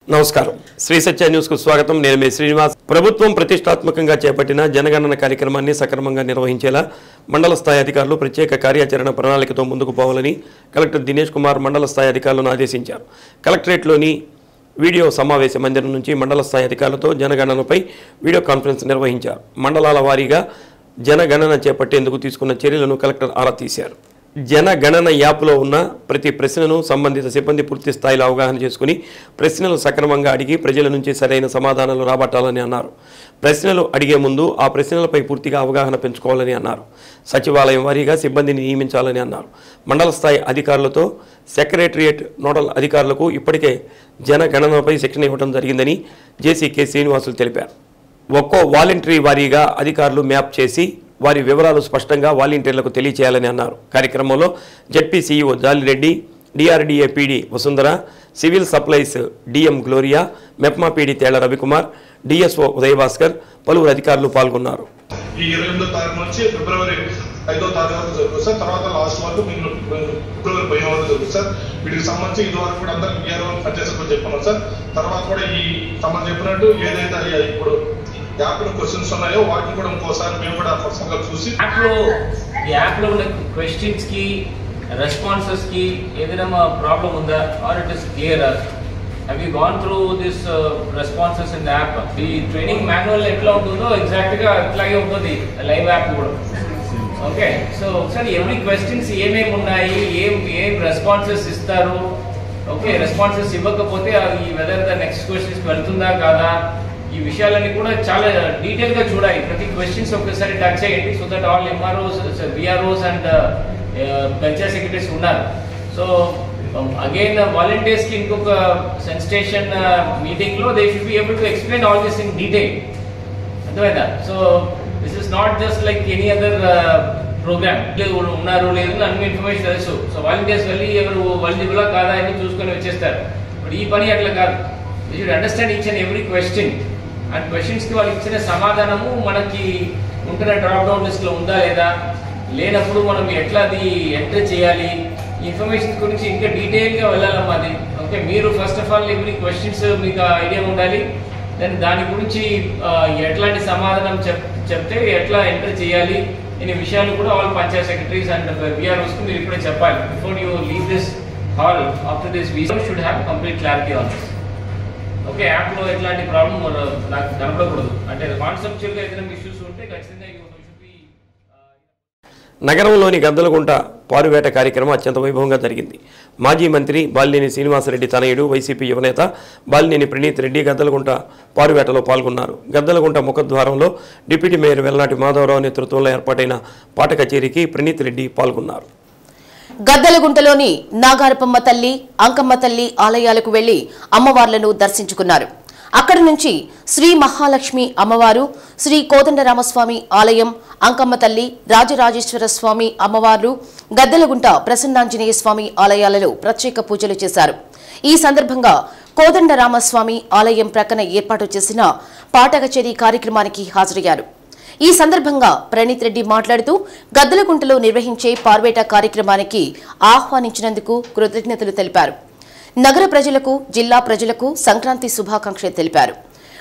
నమస్కారం శ్రీ సత్య న్యూస్ కు స్వాగతం నేను మీ శ్రీనివాస్ ప్రభుత్వం ప్రతిష్టాత్మకంగా చేపట్టిన జనగణన కార్యక్రమాన్ని సక్రమంగా నిర్వహించేలా మండల స్థాయి అధికారులు ప్రత్యేక కార్యాచరణ ప్రణాళికతో ముందుకు పోవాలని కలెక్టర్ దినేష్ కుమార్ మండల స్థాయి అధికారులను ఆదేశించారు కలెక్టరేట్లోని వీడియో సమావేశ మందిరం నుంచి మండల స్థాయి అధికారులతో జనగణనపై వీడియో కాన్ఫరెన్స్ నిర్వహించారు మండలాల వారీగా జనగణన చేపట్టేందుకు తీసుకున్న చర్యలను కలెక్టర్ ఆరా తీశారు జనగణన యాప్లో ఉన్న ప్రతి ప్రశ్నను సంబంధిత సిబ్బంది పూర్తి స్థాయిలో అవగాహన చేసుకుని ప్రశ్నలు సక్రమంగా అడిగి ప్రజల నుంచి సరైన సమాధానాలు రాబట్టాలని అన్నారు ప్రశ్నలు అడిగే ముందు ఆ ప్రశ్నలపై పూర్తిగా అవగాహన పెంచుకోవాలని అన్నారు సచివాలయం వారీగా సిబ్బందిని నియమించాలని అన్నారు మండల స్థాయి అధికారులతో సెక్రటరియట్ నోడల్ అధికారులకు ఇప్పటికే జనగణనపై శిక్షణ ఇవ్వడం జరిగిందని జేసీ కె శ్రీనివాసులు తెలిపారు ఒక్కో వాలంటరీ వారీగా అధికారులు మ్యాప్ చేసి వారి వివరాలు స్పష్టంగా వాలంటీర్లకు తెలియచేయాలని అన్నారు కార్యక్రమంలో ZP CEO Jalireddy DRDA PD Vasundhara civil supplies DM Gloria MEPMA PD Thella Ravikumar DSO Udayabhaskar పలువురు అధికారులు పాల్గొన్నారు ఈ 28వ తారీఖు నుంచి ఫిబ్రవరి 5వ తారీఖు వరకు జరుగుతుంది సార్ తర్వాత లాస్ట్ వరకు ఫిబ్రవరి 15వ వరకు జరుగుతుంది సార్ వీటికి సంబంధించి ఇది వరకు కూడా అందరూ వీఆర్ఓ పనిచేసుకొని చెప్పుకున్నాం సార్ తర్వాత కూడా ఈ సంబంధం చెప్పినట్టు ఏదైతే ఇప్పుడు యాప్ లో క్వశ్చన్స్ ఉన్నాయో వాటిని కూడా ఇంకోసారి మేము కూడా పర్సనల్ గా చూసి యాప్ లో ఉన్న క్వశ్చన్స్ కి రెస్పాన్సెస్ కి ఏదైనా ప్రాబ్లం ఉందా or it is clear have you gone through this responses in the app the training manual ఎట్లా ఉంటుందో ఎగ్జాక్ట్ గా అట్లాగే ఉంటుంది లైవ్ యాప్ కూడా ఓకే సో ఒకసారి ఎవ్రీ క్వశ్చన్స్ ఏమేమి ఉన్నాయి ఏం రెస్పాన్సెస్ ఇస్తారు ఓకే రెస్పాన్సెస్ ఇవ్వకపోతే అది వెదర్ ద నెక్స్ట్ క్వశ్చన్స్ వెళ్తుందా కాదా ఈ విషయాలన్నీ కూడా చాలా డీటెయిల్ గా చూడాలి ప్రతి క్వశ్చన్స్ ఒకసారి టచ్ చేయండి so that all MROs VROs and panchayat secretaries ఉన్నారు సో అగైన్ వాలంటీర్స్ కి ఇంకొక సెన్సేషన్ మీటింగ్ లో they should be able to explain all this in detail అర్థమైందా so this is not just like any other programme ఉన్నారు లేదు అన్ని information తెలుసు so volunteers వెళ్ళి ఎవరు ఎలిజిబుల్ కాదా అని చూసుకొని వచ్చేస్తారు బట్ ఈ పని అట్లా కాదు they should understand each and every question and questions కి వాళ్ళు ఇచ్చిన సమాధానము మనకి ఉంటున్న డ్రాప్ డౌన్ లిస్ట్ లో ఉందా లేదా లేనప్పుడు మనం ఎట్లా అది ఎంటర్ చేయాలి ఇన్ఫర్మేషన్ గురించి ఇంకా డీటెయిల్ గా వెళ్ళాలమ్మా అది ఓకే మీరు first of all every questions మీకు ఐడియా ఉండాలి దెన్ దాని గురించి ఎట్లాంటి సమాధానం చెప్తే ఎట్లా ఎంటర్ చేయాలి అనే విషయాలు కూడా all Panchayat secretaries and VROs కు మీరు ఇప్పుడే చెప్పాలి before you leave this hall after this video should have complete clarity on this okay app లో ఎట్లాంటి ప్రాబ్లం నాకు కనపడకూడదు అంటే కాన్సెప్చువల్ గా ఏదైనా ఇష్యూస్ ఉంటే ఖచ్చితంగా నగరంలోని గద్దలగుంట పారువేట కార్యక్రమం అత్యంత వైభవంగా జరిగింది మాజీ మంత్రి బాలినేని శ్రీనివాసరెడ్డి తనయుడు వైసీపీ యువనేత బాలినేని ప్రణీత్ రెడ్డి గద్దలగుంట పారువేటలో పాల్గొన్నారు గద్దలగుంట ముఖద్వారంలో డిప్యూటీ మేయర్ వెల్లనాటి మాధవరావు నేతృత్వంలో ఏర్పాటైన పాట కచేరీకి ప్రణీత్ రెడ్డి పాల్గొన్నారు గద్దలగుంటలోని నాగారపమ్మ తల్లి అంకమ్మ తల్లి ఆలయాలకు వెళ్లి అమ్మవార్లను దర్శించుకున్నారు అక్కడి నుంచి శ్రీ మహాలక్ష్మి అమ్మవారు శ్రీ కోదండరామస్వామి ఆలయం అంకమ్మ తల్లి రాజరాజేశ్వర స్వామి అమ్మవార్లు గద్దలగుంట ప్రసన్నాంజనేయ స్వామి ఆలయాలలో ప్రత్యేక పూజలు చేశారు ఈ సందర్భంగా కోదండరామస్వామి ఆలయం ప్రక్కన ఏర్పాటు చేసిన పాట కచేరీ కార్యక్రమానికి హాజరయ్యారు ఈ సందర్భంగా ప్రణీత్ రెడ్డి మాట్లాడుతూ గద్దలగుంటలో నిర్వహించే పార్వేట కార్యక్రమానికి ఆహ్వానించినందుకు కృతజ్ఞతలు తెలిపారు నగర ప్రజలకు జిల్లా ప్రజలకు సంక్రాంతి శుభాకాంక్షలు తెలిపారు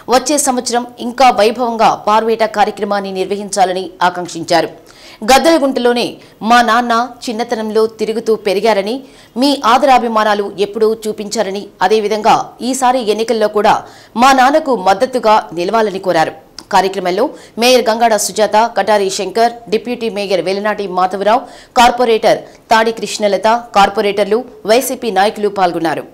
వచ్చే సంవత్సరం ఇంకా వైభవంగా పార్వేట కార్యక్రమాన్ని నిర్వహించాలని ఆకాంక్షించారు గద్దలగుంటలోనే మా నాన్న చిన్నతనంలో తిరుగుతూ పెరిగారని మీ ఆదరాభిమానాలు ఎప్పుడూ చూపించారని అదేవిధంగా ఈసారి ఎన్నికల్లో కూడా మా నాన్నకు మద్దతుగా నిలవాలని కోరారు కార్యక్రమంలో mayor Gangada Sujatha Katari Shankar deputy mayor Velinati Madhavarao corporator Tadi Krishnalatha కార్పొరేటర్లు వైసీపీ నాయకులు పాల్గొన్నారు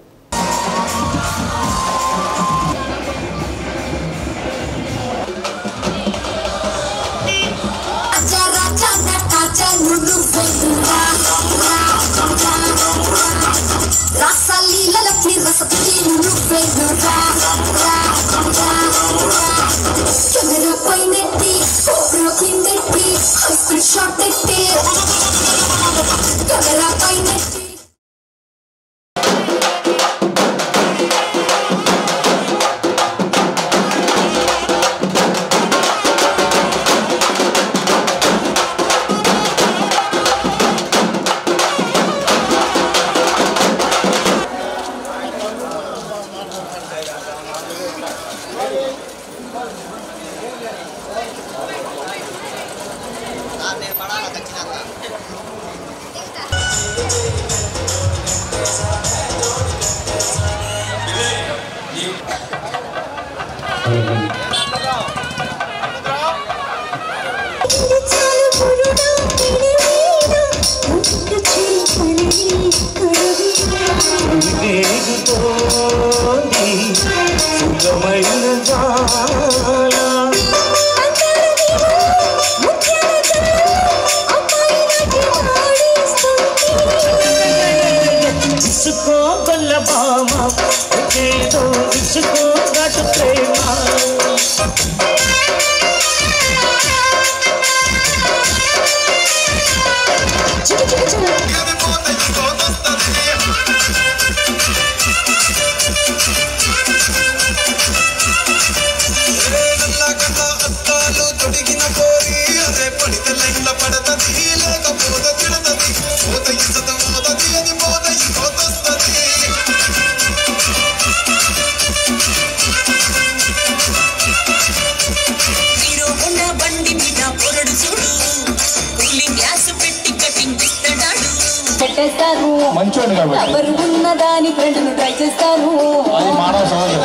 మంచోడు కాబట్టి ఎవరు ఉన్నదాని ఫ్రెండ్ను ట్రై చేస్తాను. అది మానవ సహజం.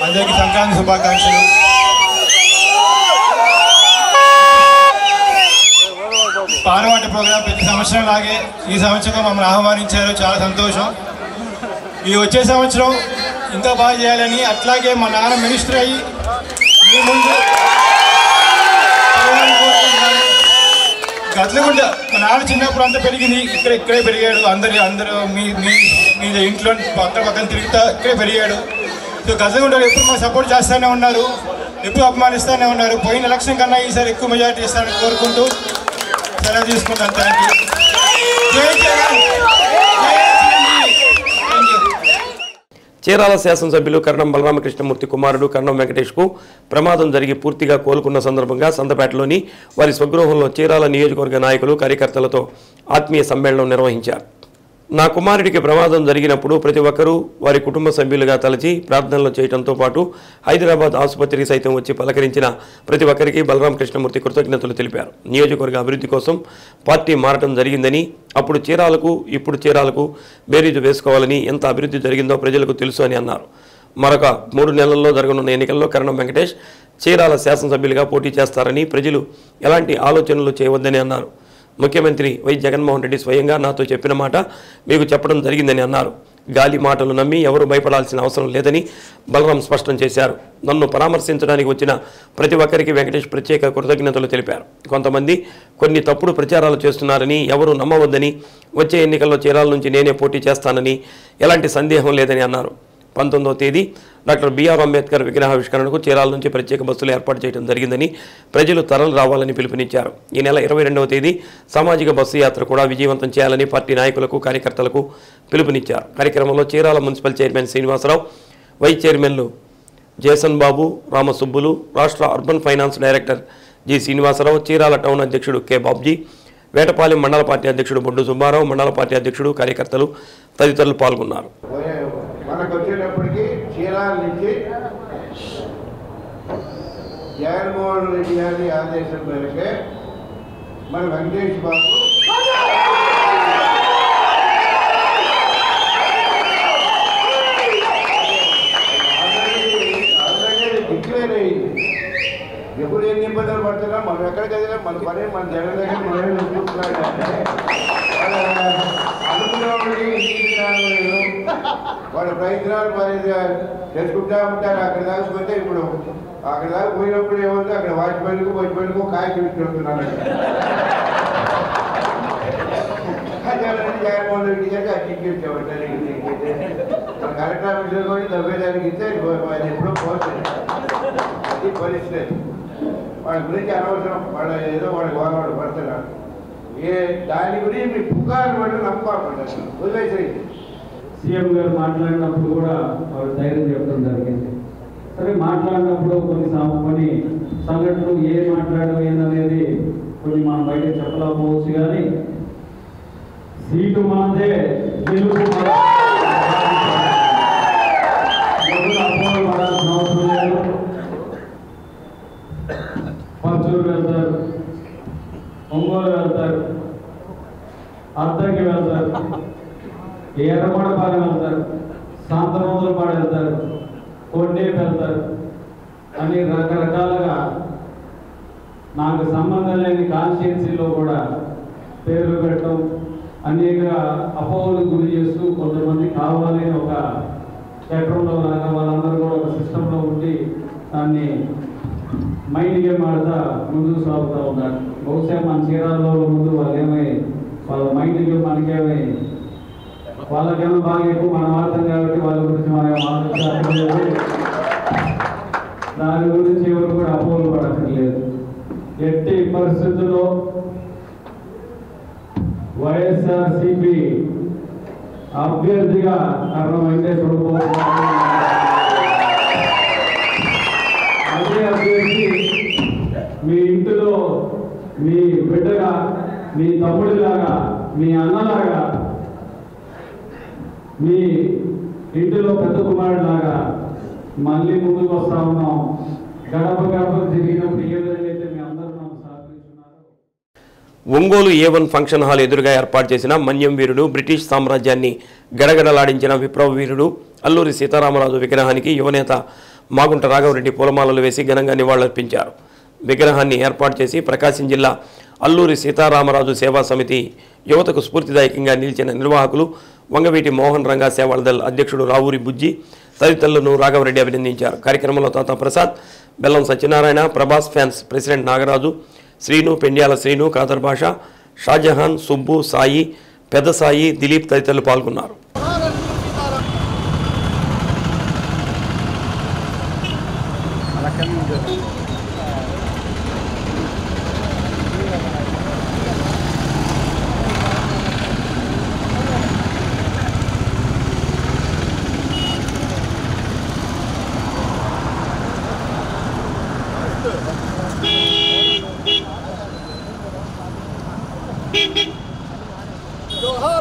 అందరికీ సంక్రాంతి శుభాకాంక్షలు. పారవాట ప్రోగ్రాం ప్రతి సంవత్సరం లాగే ఈ సంవత్సరం మమ్మల్ని ఆహ్వానించారు, చాలా సంతోషం. ఈ వచ్చే సంవత్సరం ఇంకా బాగా చేయాలని, అట్లాగే మా నాన్న మినిస్టర్ అయ్యి మీ ముందు గట్లగుంట మా నాన్న చిన్నప్పుడు అంతా పెరిగింది, ఇక్కడే పెరిగాడు. అందరూ మీ ఇంట్లో పక్కన తిరుగుతా ఇక్కడే పెరిగాడు. సో గజగుంటలో ఎప్పుడు మాకు సపోర్ట్ చేస్తూనే ఉన్నారు, ఎప్పుడు అభిమానిస్తూనే ఉన్నారు. పోయిన ఎలక్షన్ కన్నా ఈసారి ఎక్కువ మెజారిటీ ఇస్తారని కోరుకుంటూ సెలవు తీసుకుంటాను. Thank you. జై జగన్. చీరాల శాసనసభ్యులు కరణం బలరామకృష్ణమూర్తి కుమారుడు కరణం వెంకటేష్కు ప్రమాదం జరిగి పూర్తిగా కోలుకున్న సందర్భంగా సంతపేటలోని వారి స్వగృహంలో చీరాల నియోజకవర్గ నాయకులు కార్యకర్తలతో ఆత్మీయ సమ్మేళనం నిర్వహించారు. నా కుమారుడికి ప్రమాదం జరిగినప్పుడు ప్రతి ఒక్కరూ వారి కుటుంబ సభ్యులుగా తలచి ప్రార్థనలు చేయడంతో పాటు హైదరాబాద్ ఆసుపత్రికి సైతం వచ్చి పలకరించిన ప్రతి ఒక్కరికి బలరామకృష్ణమూర్తి కృతజ్ఞతలు తెలిపారు. నియోజకవర్గ అభివృద్ధి కోసం పార్టీ మారటం జరిగిందని, అప్పుడు చీరాలకు ఇప్పుడు చీరాలకు బేరీజు వేసుకోవాలని, ఎంత అభివృద్ధి జరిగిందో ప్రజలకు తెలుసు అని అన్నారు. మరొక 3 నెలల్లో జరగనున్న ఎన్నికల్లో కరణం వెంకటేష్ చీరాల శాసనసభ్యులుగా పోటీ చేస్తారని, ప్రజలు ఎలాంటి ఆలోచనలు చేయవద్దని అన్నారు. ముఖ్యమంత్రి వైఎస్ జగన్మోహన్ రెడ్డి స్వయంగా నాతో చెప్పిన మాట మీకు చెప్పడం జరిగిందని అన్నారు. గాలి మాటలు నమ్మి ఎవరు భయపడాల్సిన అవసరం లేదని బలరాం స్పష్టం చేశారు. నన్ను పరామర్శించడానికి వచ్చిన ప్రతి ఒక్కరికి వెంకటేష్ ప్రత్యేక కృతజ్ఞతలు తెలిపారు. కొంతమంది కొన్ని తప్పుడు ప్రచారాలు చేస్తున్నారని ఎవరు నమ్మవద్దని, వచ్చే ఎన్నికల్లో చీరాల నుంచి నేనే పోటీ చేస్తానని ఎలాంటి సందేహం లేదని అన్నారు. 19వ తేదీ డాక్టర్ బిఆర్ అంబేద్కర్ విగ్రహావిష్కరణకు చీరాల నుంచి ప్రత్యేక బస్సులు ఏర్పాటు చేయడం జరిగిందని, ప్రజలు తరలి రావాలని పిలుపునిచ్చారు. ఈ నెల 22వ తేదీ సామాజిక బస్సు యాత్ర కూడా విజయవంతం చేయాలని పార్టీ నాయకులకు కార్యకర్తలకు పిలుపునిచ్చారు. కార్యక్రమంలో Chirala municipal chairman Srinivasarao, vice చైర్మన్లు జేసన్ బాబు, రామసుబ్బులు, రాష్ట్ర urban finance director G Srinivasarao, Chirala town అధ్యక్షుడు కె బాబ్జీ, వేటపాలెం మండల పార్టీ అధ్యక్షుడు బొడ్డు సుబ్బారావు, మండల పార్టీ అధ్యక్షుడు, కార్యకర్తలు తదితరులు పాల్గొన్నారు. మనకు వచ్చేటప్పటికి చీరాల నుంచి జగన్మోహన్ రెడ్డి గారి ఆదేశం మేరకే మన వెంకటేష్ బాబు ఆల్రెడీ డిక్లేర్ అయింది. ఎప్పుడు ఎన్ని ఇబ్బందులు పడుతున్నా మనం ఎక్కడికి వెళ్ళినా మన పని మన జగన్ దగ్గర మనమే చూస్తున్నాడు. వాళ్ళ ప్రయత్నాలు మరి చేసుకుంటా ఉంటారు. అక్కడ దాకా పోతే ఇప్పుడు అక్కడ దాకా పోయినప్పుడు ఏమవుతుంది, అక్కడ వాచ్మెన్కు కాయ చూస్తున్నాను. జగన్మోహన్ రెడ్డి గారికి ఆ టికెట్ కలెక్టర్ ఆఫీసులో కూడా తవ్వేదానికి ఇస్తే అది ఎప్పుడో పోతుంది. అది పరిస్థితి. వాళ్ళ గురించి అనవసరం, వాళ్ళ ఏదో వాళ్ళు పడుతున్నారు. దాని గురించి మీ పుకారు పడి నమ్మకం వదిలేసేది. సీఎం గారు మాట్లాడినప్పుడు కూడా వారు ధైర్యం చెప్పడం జరిగింది. సరే, మాట్లాడినప్పుడు కొన్ని సంఘటనలు ఏం మాట్లాడడం ఏందనేది కొన్ని మనం బయట చెప్పలేకపోవచ్చు, కానీ సీటు మనదే, గెలుపు పడాల్సిన అవసరం లేదు. పర్చూరు వెళ్తారు, ఒంగోలు వెళ్తారు, అద్దంకి వెళ్తారు, ఎర్రగొండపాలెం వెళ్తారు, శాంతనోదలపాడు వెళ్తారు, కొండేపు వెళ్తారు అని రకరకాలుగా నాకు సంబంధం లేని కాన్స్టిట్యున్సీలో కూడా పేర్లు పెట్టడం, అనేక అపోహలకు గురి చేస్తూ కొంతమంది కావాలి ఒక చట్రంలో లాగా వాళ్ళందరూ కూడా ఒక సిస్టంలో ఉండి దాన్ని మైండ్ గేమ్ ఆడుతా ముందుకు సాగుతూ ఉన్నారు. బహుశా మన చీరాల్లో ముందు వాళ్ళ మైండ్ గేమ్ మనకేమై వాళ్ళకేమో బాగా ఎక్కువ మనం ఆడతాం కాబట్టి వాళ్ళ గురించి మనం ఆలోచించలేదు. దాని గురించి ఎవరు కూడా అపోహలు పడక్కర్లేదు. ఎట్టి పరిస్థితుల్లో వైఎస్ఆర్సీపీ అభ్యర్థిగా కరణం వెంకటేశ్వర అదే అభ్యర్థి మీ ఇంటిలో మీ బిడ్డగా, మీ తమ్ముడిలాగా, మీ అన్నలాగా, మీ ఇంటిలో పెద్ద కుమారుడిలాగా మళ్ళీ ముందుకు వస్తా ఉన్నాం. గడప గడప తిరిగినప్పుడు ఏ విధంగా అయితే మీ అందరూ నాకు సహకరిస్తున్నారు. ఒంగోలు A1 ఫంక్షన్ హాల్ ఎదురుగా ఏర్పాటు చేసిన మన్యం వీరుడు, బ్రిటిష్ సామ్రాజ్యాన్ని గడగడలాడించిన విప్లవ వీరుడు అల్లూరి సీతారామరాజు విగ్రహానికి యువనేత మాగుంట రాఘవరెడ్డి పూలమాలలు వేసి ఘనంగా నివాళులర్పించారు. విగ్రహాన్ని ఏర్పాటు చేసి ప్రకాశం జిల్లా అల్లూరి సీతారామరాజు సేవా సమితి యువతకు స్ఫూర్తిదాయకంగా నిలిచిన నిర్వాహకులు వంగవీటి మోహన్ రంగా సేవాళదల్ అధ్యక్షుడు రావూరి బుజ్జి తదితరులను రాఘవరెడ్డి అభినందించారు. కార్యక్రమంలో తాతా ప్రసాద్, బెల్లం సత్యనారాయణ, ప్రభాస్ ఫ్యాన్స్ ప్రెసిడెంట్ నాగరాజు, శ్రీను, పెండ్యాల శ్రీను, కాదర్ భాష, షాజహాన్, సుబ్బు, సాయి, పెద్ద సాయి, దిలీప్ తదితరులు పాల్గొన్నారు. జోహార్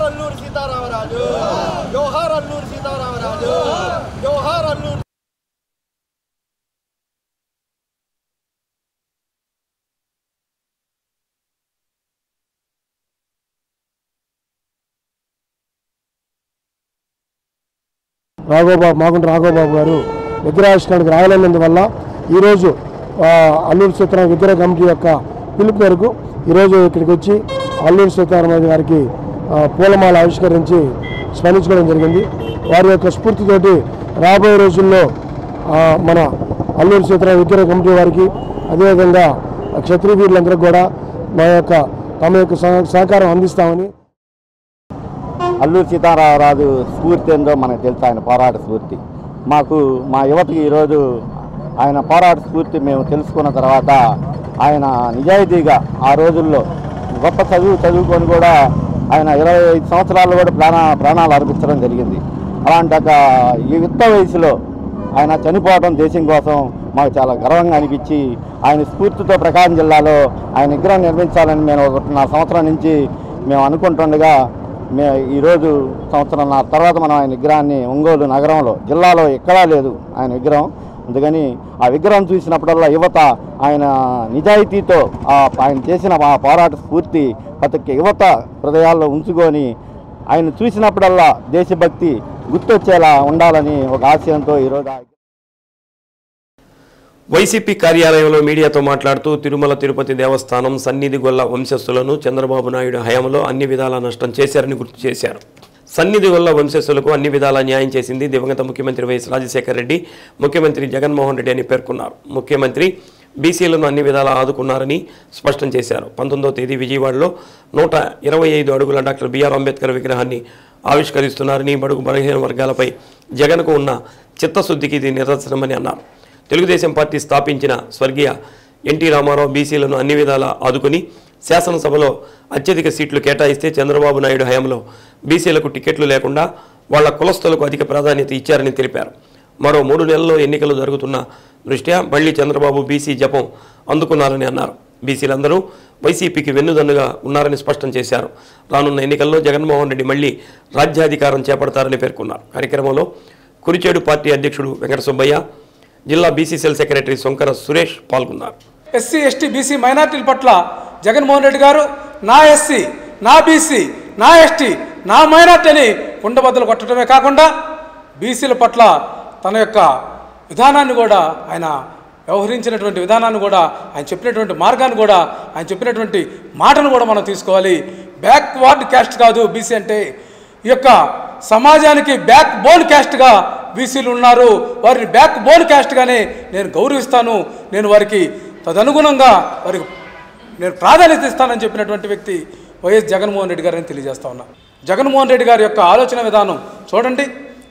అల్లూరి సీతారామరాజు, జోహార్ అల్లూరి సీతారామరాజు, జోహార్ అల్లూరి. మాగుంట రాఘవబాబు గారు విగ్రహావిష్కరణకు రావాలన్నందువల్ల ఈరోజు అల్లూరి సీతారామ విగ్రహ కమిటీ యొక్క పిలుపు మేరకు ఈరోజు ఇక్కడికి వచ్చి అల్లూరి సీతారామరాజు గారికి పూలమాల ఆవిష్కరించి స్మరించుకోవడం జరిగింది. వారి యొక్క స్ఫూర్తితోటి రాబోయే రోజుల్లో మన అల్లూరి సీతారామ విగ్రహ కమిటీ వారికి అదేవిధంగా క్షత్రియ వీరులందరికీ కూడా తమ యొక్క సహకారం అందిస్తామని. అల్లూరి సీతారామరాజు స్ఫూర్తి ఏందో మనకు తెలుసు, ఆయన పోరాట స్ఫూర్తి. మాకు మా యువతకి ఈరోజు ఆయన పోరాట స్ఫూర్తి మేము తెలుసుకున్న తర్వాత ఆయన నిజాయితీగా ఆ రోజుల్లో గొప్ప చదువుకొని కూడా ఆయన 25 సంవత్సరాలు కూడా ప్రాణాలు అర్పించడం జరిగింది. అలాంటి ఈ యుక్త వయసులో ఆయన చనిపోవడం దేశం కోసం మాకు చాలా గర్వంగా అనిపించి ఆయన స్ఫూర్తితో ప్రకాశం జిల్లాలో ఆయన విగ్రహం నిర్మించాలని మేము 1.5 సంవత్సరం నుంచి మేము అనుకుంటుండగా ఈరోజు సంవత్సరంన్నర తర్వాత మనం ఆయన విగ్రహాన్ని ఒంగోలు నగరంలో జిల్లాలో ఎక్కడా లేదు ఆయన విగ్రహం. అందుకని ఆ విగ్రహం చూసినప్పుడల్లా యువత ఆయన నిజాయితీతో ఆయన చేసిన ఆ పోరాట స్ఫూర్తి ప్రతి యువత హృదయాల్లో ఉంచుకొని ఆయన చూసినప్పుడల్లా దేశభక్తి గుర్తొచ్చేలా ఉండాలని ఒక ఆశయంతో ఈరోజు వైసీపీ కార్యాలయంలో మీడియాతో మాట్లాడుతూ తిరుమల తిరుపతి దేవస్థానం సన్నిధి గొల్ల వంశస్థులను చంద్రబాబు నాయుడు హయాంలో అన్ని విధాలా నష్టం చేశారని గుర్తు చేశారు. సన్నిధి గొల్ల వంశస్థులకు అన్ని విధాలా న్యాయం చేసింది దివంగత ముఖ్యమంత్రి వైఎస్ రాజశేఖర రెడ్డి, ముఖ్యమంత్రి జగన్మోహన్ రెడ్డి అని పేర్కొన్నారు. ముఖ్యమంత్రి బీసీలను అన్ని విధాలా ఆదుకున్నారని స్పష్టం చేశారు. 19వ తేదీ విజయవాడలో 125 అడుగుల డాక్టర్ బిఆర్ అంబేద్కర్ విగ్రహాన్ని ఆవిష్కరిస్తున్నారని, బడుగు బలహీన వర్గాలపై జగన్కు ఉన్న చిత్తశుద్ధికి ఇది నిదర్శనమని అన్నారు. తెలుగుదేశం పార్టీ స్థాపించిన స్వర్గీయ ఎన్టీ రామారావు బీసీలను అన్ని విధాలా ఆదుకుని శాసనసభలో అత్యధిక సీట్లు కేటాయిస్తే చంద్రబాబు నాయుడు హయాంలో బీసీలకు టికెట్లు లేకుండా వాళ్ల కులస్తులకు అధిక ప్రాధాన్యత ఇచ్చారని తెలిపారు. మరో 3 నెలల్లో ఎన్నికలు జరుగుతున్న దృష్ట్యా మళ్లీ చంద్రబాబు బీసీ జపం అందుకున్నారని అన్నారు. బీసీలందరూ వైసీపీకి వెన్నుదన్నుగా ఉన్నారని స్పష్టం చేశారు. రానున్న ఎన్నికల్లో జగన్మోహన్ రెడ్డి మళ్లీ రాజ్యాధికారం చేపడతారని పేర్కొన్నారు. కార్యక్రమంలో కురిచేడు పార్టీ అధ్యక్షుడు వెంకట సుబ్బయ్య, జిల్లా BC cell secretary Shankara Suresh పాల్గొన్నారు. ఎస్సీ ఎస్టీ బీసీ మైనార్టీల పట్ల జగన్మోహన్ రెడ్డి గారు నా ఎస్సీ, నా బీసీ, నా ఎస్టీ, నా మైనార్టీ అని కుండబద్దలు కొట్టడమే కాకుండా బీసీల పట్ల తన యొక్క విధానాన్ని కూడా ఆయన వ్యవహరించినటువంటి విధానాన్ని కూడా ఆయన చెప్పినటువంటి మార్గాన్ని కూడా ఆయన చెప్పినటువంటి మాటను కూడా మనం తీసుకోవాలి. బ్యాక్వర్డ్ క్యాస్ట్ కాదు బీసీ అంటే, ఈ యొక్క సమాజానికి బ్యాక్ బోన్ క్యాస్ట్గా బీసీలు ఉన్నారు. వారిని బ్యాక్ బోన్ క్యాస్ట్గానే నేను గౌరవిస్తాను, నేను వారికి తదనుగుణంగా వారికి నేను ప్రాధాన్యత ఇస్తానని చెప్పినటువంటి వ్యక్తి వైఎస్ జగన్మోహన్ రెడ్డి గారిని తెలియజేస్తా ఉన్నా. జగన్మోహన్ రెడ్డి గారి యొక్క ఆలోచన విధానం చూడండి,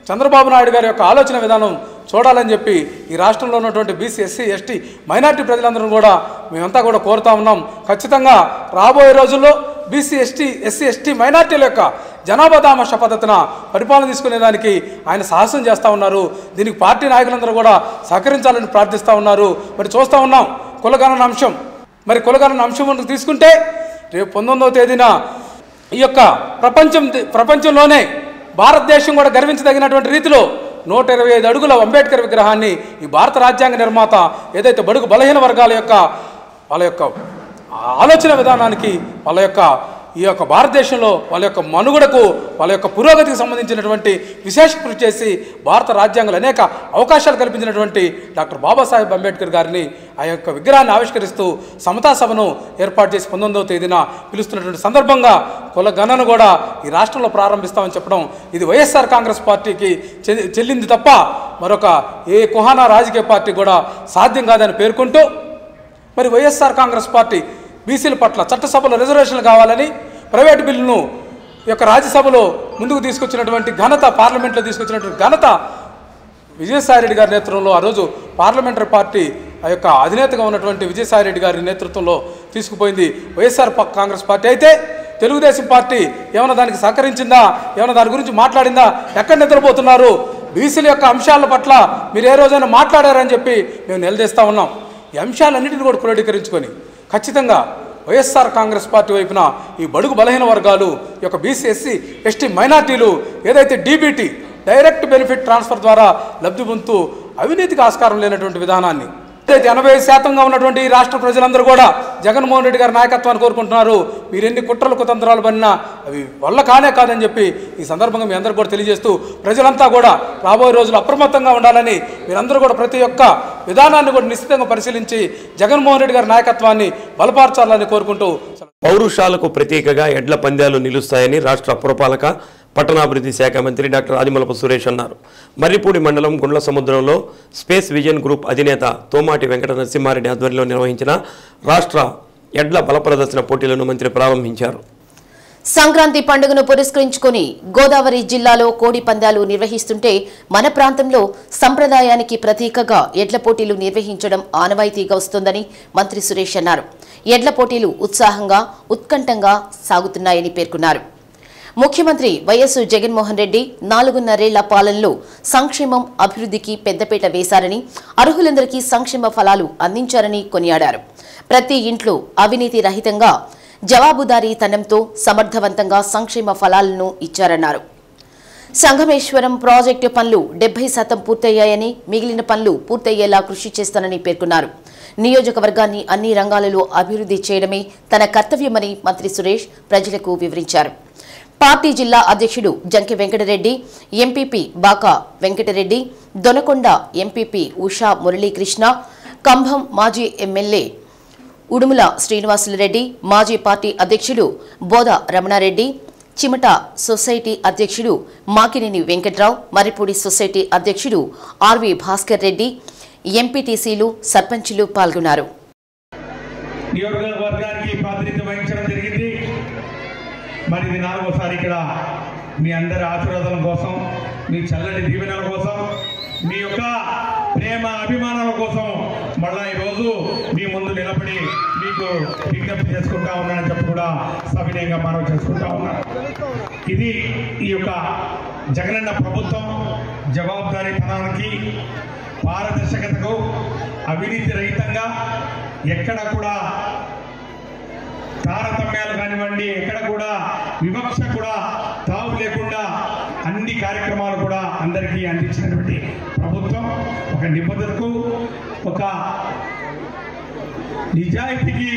చంద్రబాబు నాయుడు గారి యొక్క ఆలోచన విధానం చూడాలని చెప్పి ఈ రాష్ట్రంలో ఉన్నటువంటి బీసీ ఎస్సీ ఎస్టీ మైనార్టీ ప్రజలందరూ కూడా మేమంతా కూడా కోరుతా ఉన్నాం. ఖచ్చితంగా రాబోయే రోజుల్లో బీసీ ఎస్సీ ఎస్టీ మైనార్టీల యొక్క జనాభా దామాష పద్ధతిన పరిపాలన తీసుకునేదానికి ఆయన సాహసం చేస్తూ ఉన్నారు. దీనికి పార్టీ నాయకులందరూ కూడా సహకరించాలని ప్రార్థిస్తూ ఉన్నారు. మరి చూస్తూ ఉన్నాం కులగణన అంశం. మరి కులగణన అంశం తీసుకుంటే రేపు 19వ తేదీన ఈ యొక్క ప్రపంచంలోనే భారతదేశం కూడా గర్వించదగినటువంటి రీతిలో 125 అడుగుల అంబేద్కర్ విగ్రహాన్ని ఈ భారత రాజ్యాంగ నిర్మాత ఏదైతే బడుగు బలహీన వర్గాల యొక్క వాళ్ళ యొక్క ఆలోచన విధానానికి వాళ్ళ యొక్క ఈ యొక్క భారతదేశంలో వాళ్ళ యొక్క మనుగడకు వాళ్ళ యొక్క పురోగతికి సంబంధించినటువంటి విశేష కృషి చేసి భారత రాజ్యాంగంలో అనేక అవకాశాలు కల్పించినటువంటి డాక్టర్ బాబాసాహెబ్ అంబేద్కర్ గారిని ఆ యొక్క విగ్రహాన్ని ఆవిష్కరిస్తూ సమతా సభను ఏర్పాటు చేసి 19వ తేదీన పిలుస్తున్నటువంటి సందర్భంగా కుల గణన కూడా ఈ రాష్ట్రంలో ప్రారంభిస్తామని చెప్పడం ఇది వైఎస్ఆర్ కాంగ్రెస్ పార్టీకి చెల్లింది తప్ప మరొక ఏ కుహానా రాజకీయ పార్టీ కూడా సాధ్యం కాదని పేర్కొంటూ మరి వైఎస్ఆర్ కాంగ్రెస్ పార్టీ బీసీల పట్ల చట్టసభలో రిజర్వేషన్లు కావాలని ప్రైవేటు బిల్లును యొక్క రాజ్యసభలో ముందుకు తీసుకొచ్చినటువంటి ఘనత, పార్లమెంట్లో తీసుకొచ్చినటువంటి ఘనత విజయసాయిరెడ్డి గారి నేతృత్వంలో ఆ రోజు పార్లమెంటరీ పార్టీ ఆ యొక్క అధినేతగా ఉన్నటువంటి విజయసాయిరెడ్డి గారి నేతృత్వంలో తీసుకుపోయింది వైఎస్ఆర్ కాంగ్రెస్ పార్టీ. అయితే తెలుగుదేశం పార్టీ ఏమైనా దానికి సహకరించిందా, ఏమైనా దాని గురించి మాట్లాడిందా, ఎక్కడ నిద్రపోతున్నారు, బీసీల యొక్క అంశాల పట్ల మీరు ఏ రోజైనా మాట్లాడారని చెప్పి మేము నిలదీస్తూ ఉన్నాం. ఈ అంశాలన్నింటినీ కూడా క్రోడీకరించుకొని ఖచ్చితంగా వైఎస్ఆర్ కాంగ్రెస్ పార్టీ వైపున ఈ బడుగు బలహీన వర్గాలు, ఈ యొక్క బీసీ ఎస్సీ ఎస్టీ మైనార్టీలు ఏదైతే డీబీటీ డైరెక్ట్ బెనిఫిట్ ట్రాన్స్ఫర్ ద్వారా లబ్ధి పొందుతూ అవినీతికి ఆస్కారం లేనటువంటి విధానాన్ని అయితే 80% ఉన్నటువంటి ఈ రాష్ట్ర ప్రజలందరూ కూడా జగన్మోహన్ రెడ్డి గారి నాయకత్వాన్ని కోరుకుంటున్నారు. మీరు ఎన్ని కుట్రలు కుతంత్రాలు పడినా అవి వల్ల కాదని చెప్పి ఈ సందర్భంగా మీ అందరూ కూడా తెలియజేస్తూ ప్రజలంతా కూడా రాబోయే రోజులు అప్రమత్తంగా ఉండాలని, మీరందరూ కూడా ప్రతి ఒక్క విధానాన్ని కూడా నిశ్చితంగా పరిశీలించి జగన్మోహన్ రెడ్డి గారి నాయకత్వాన్ని బలపరచాలని కోరుకుంటూ పౌరుషాలకు ప్రతీకగా ఎడ్ల పందాలు నిలుస్తాయని రాష్ట్ర పురపాలక పట్టణాభివృద్ధి శాఖ మంత్రి డాక్టర్ ఆదిమూలపు సురేష్ అన్నారు. మర్రిపూడి మండలం గుండ్ల సముద్రంలో స్పేస్ విజన్ గ్రూప్ అధినేత తోమాటి వెంకట నరసింహారెడ్డి ఆధ్వర్యంలో నిర్వహించిన రాష్ట్ర ఎడ్ల బల ప్రదర్శన పోటీలను మంత్రి ప్రారంభించారు. సంక్రాంతి పండుగను పురస్కరించుకుని గోదావరి జిల్లాలో కోడి పందాలు నిర్వహిస్తుంటే మన ప్రాంతంలో సంప్రదాయానికి ప్రతీకగా ఎడ్ల పోటీలు నిర్వహించడం ఆనవాయితీగా వస్తోందని మంత్రి సురేష్ అన్నారు. ఎడ్ల పోటీలు ఉత్సాహంగా ఉత్కంఠంగా సాగుతున్నాయని పేర్కొన్నారు. ముఖ్యమంత్రి వైఎస్ జగన్మోహన్ రెడ్డి 4.5 పాలనలో సంక్షేమం అభివృద్ధికి పెద్దపీట వేశారని, అర్హులందరికీ సంక్షేమ ఫలాలు అందించారని కొనియాడారు. ప్రతి ఇంట్లో అవినీతి రహితంగా జవాబుదారీతనంతో సమర్థవంతంగా సంక్షేమ ఫలాలను ఇచ్చారన్నారు. సంగమేశ్వరం ప్రాజెక్టు పనులు 70% పూర్తయ్యాయని, మిగిలిన పనులు పూర్తయ్యేలా కృషి చేస్తానని పేర్కొన్నారు. నియోజకవర్గాన్ని అన్ని రంగాలలో అభివృద్ధి చేయడమే తన కర్తవ్యమని మంత్రి సురేష్ ప్రజలకు వివరించారు. పార్టీ జిల్లా అధ్యక్షుడు జంకి వెంకటరెడ్డి, ఎంపీపీ బాకా వెంకటరెడ్డి, దొనకొండ ఎంపీపీ ఉషా మురళీకృష్ణ, కంభం మాజీ ఎమ్మెల్యే ఉడుముల శ్రీనివాసులరెడ్డి, మాజీ పార్టీ అధ్యక్షుడు బోద రమణారెడ్డి, చిమట సొసైటీ అధ్యక్షుడు మాకినేని వెంకట్రావు, మర్రిపూడి సొసైటీ అధ్యక్షుడు ఆర్వి భాస్కర్ రెడ్డి, ఎంపీటీసీలు సర్పంచులు పాల్గొన్నారు. మరి ఇది 4వసారి ఇక్కడ మీ అందరి ఆశీర్వాదాల కోసం, మీ చల్లని దీవెనల కోసం, మీ యొక్క ప్రేమ అభిమానాల కోసం మళ్ళా ఈరోజు మీ ముందు నిలబడి మీకు విజ్ఞప్తి చేసుకుంటా ఉన్నానని చెప్పి కూడా సవినయంగా మనవి చేసుకుంటా ఉన్నాను. ఇది ఈ యొక్క జగనన్న ప్రభుత్వం జవాబుదారీతనానికి, పారదర్శకతకు, అవినీతి రహితంగా ఎక్కడ కూడా తారతమ్యాలు కానివ్వండి, ఎక్కడ కూడా వివక్ష కూడా తావు లేకుండా అన్ని కార్యక్రమాలు కూడా అందరికీ అందించినటువంటి ప్రభుత్వం, ఒక నిబద్ధతకు, ఒక నిజాయితీకి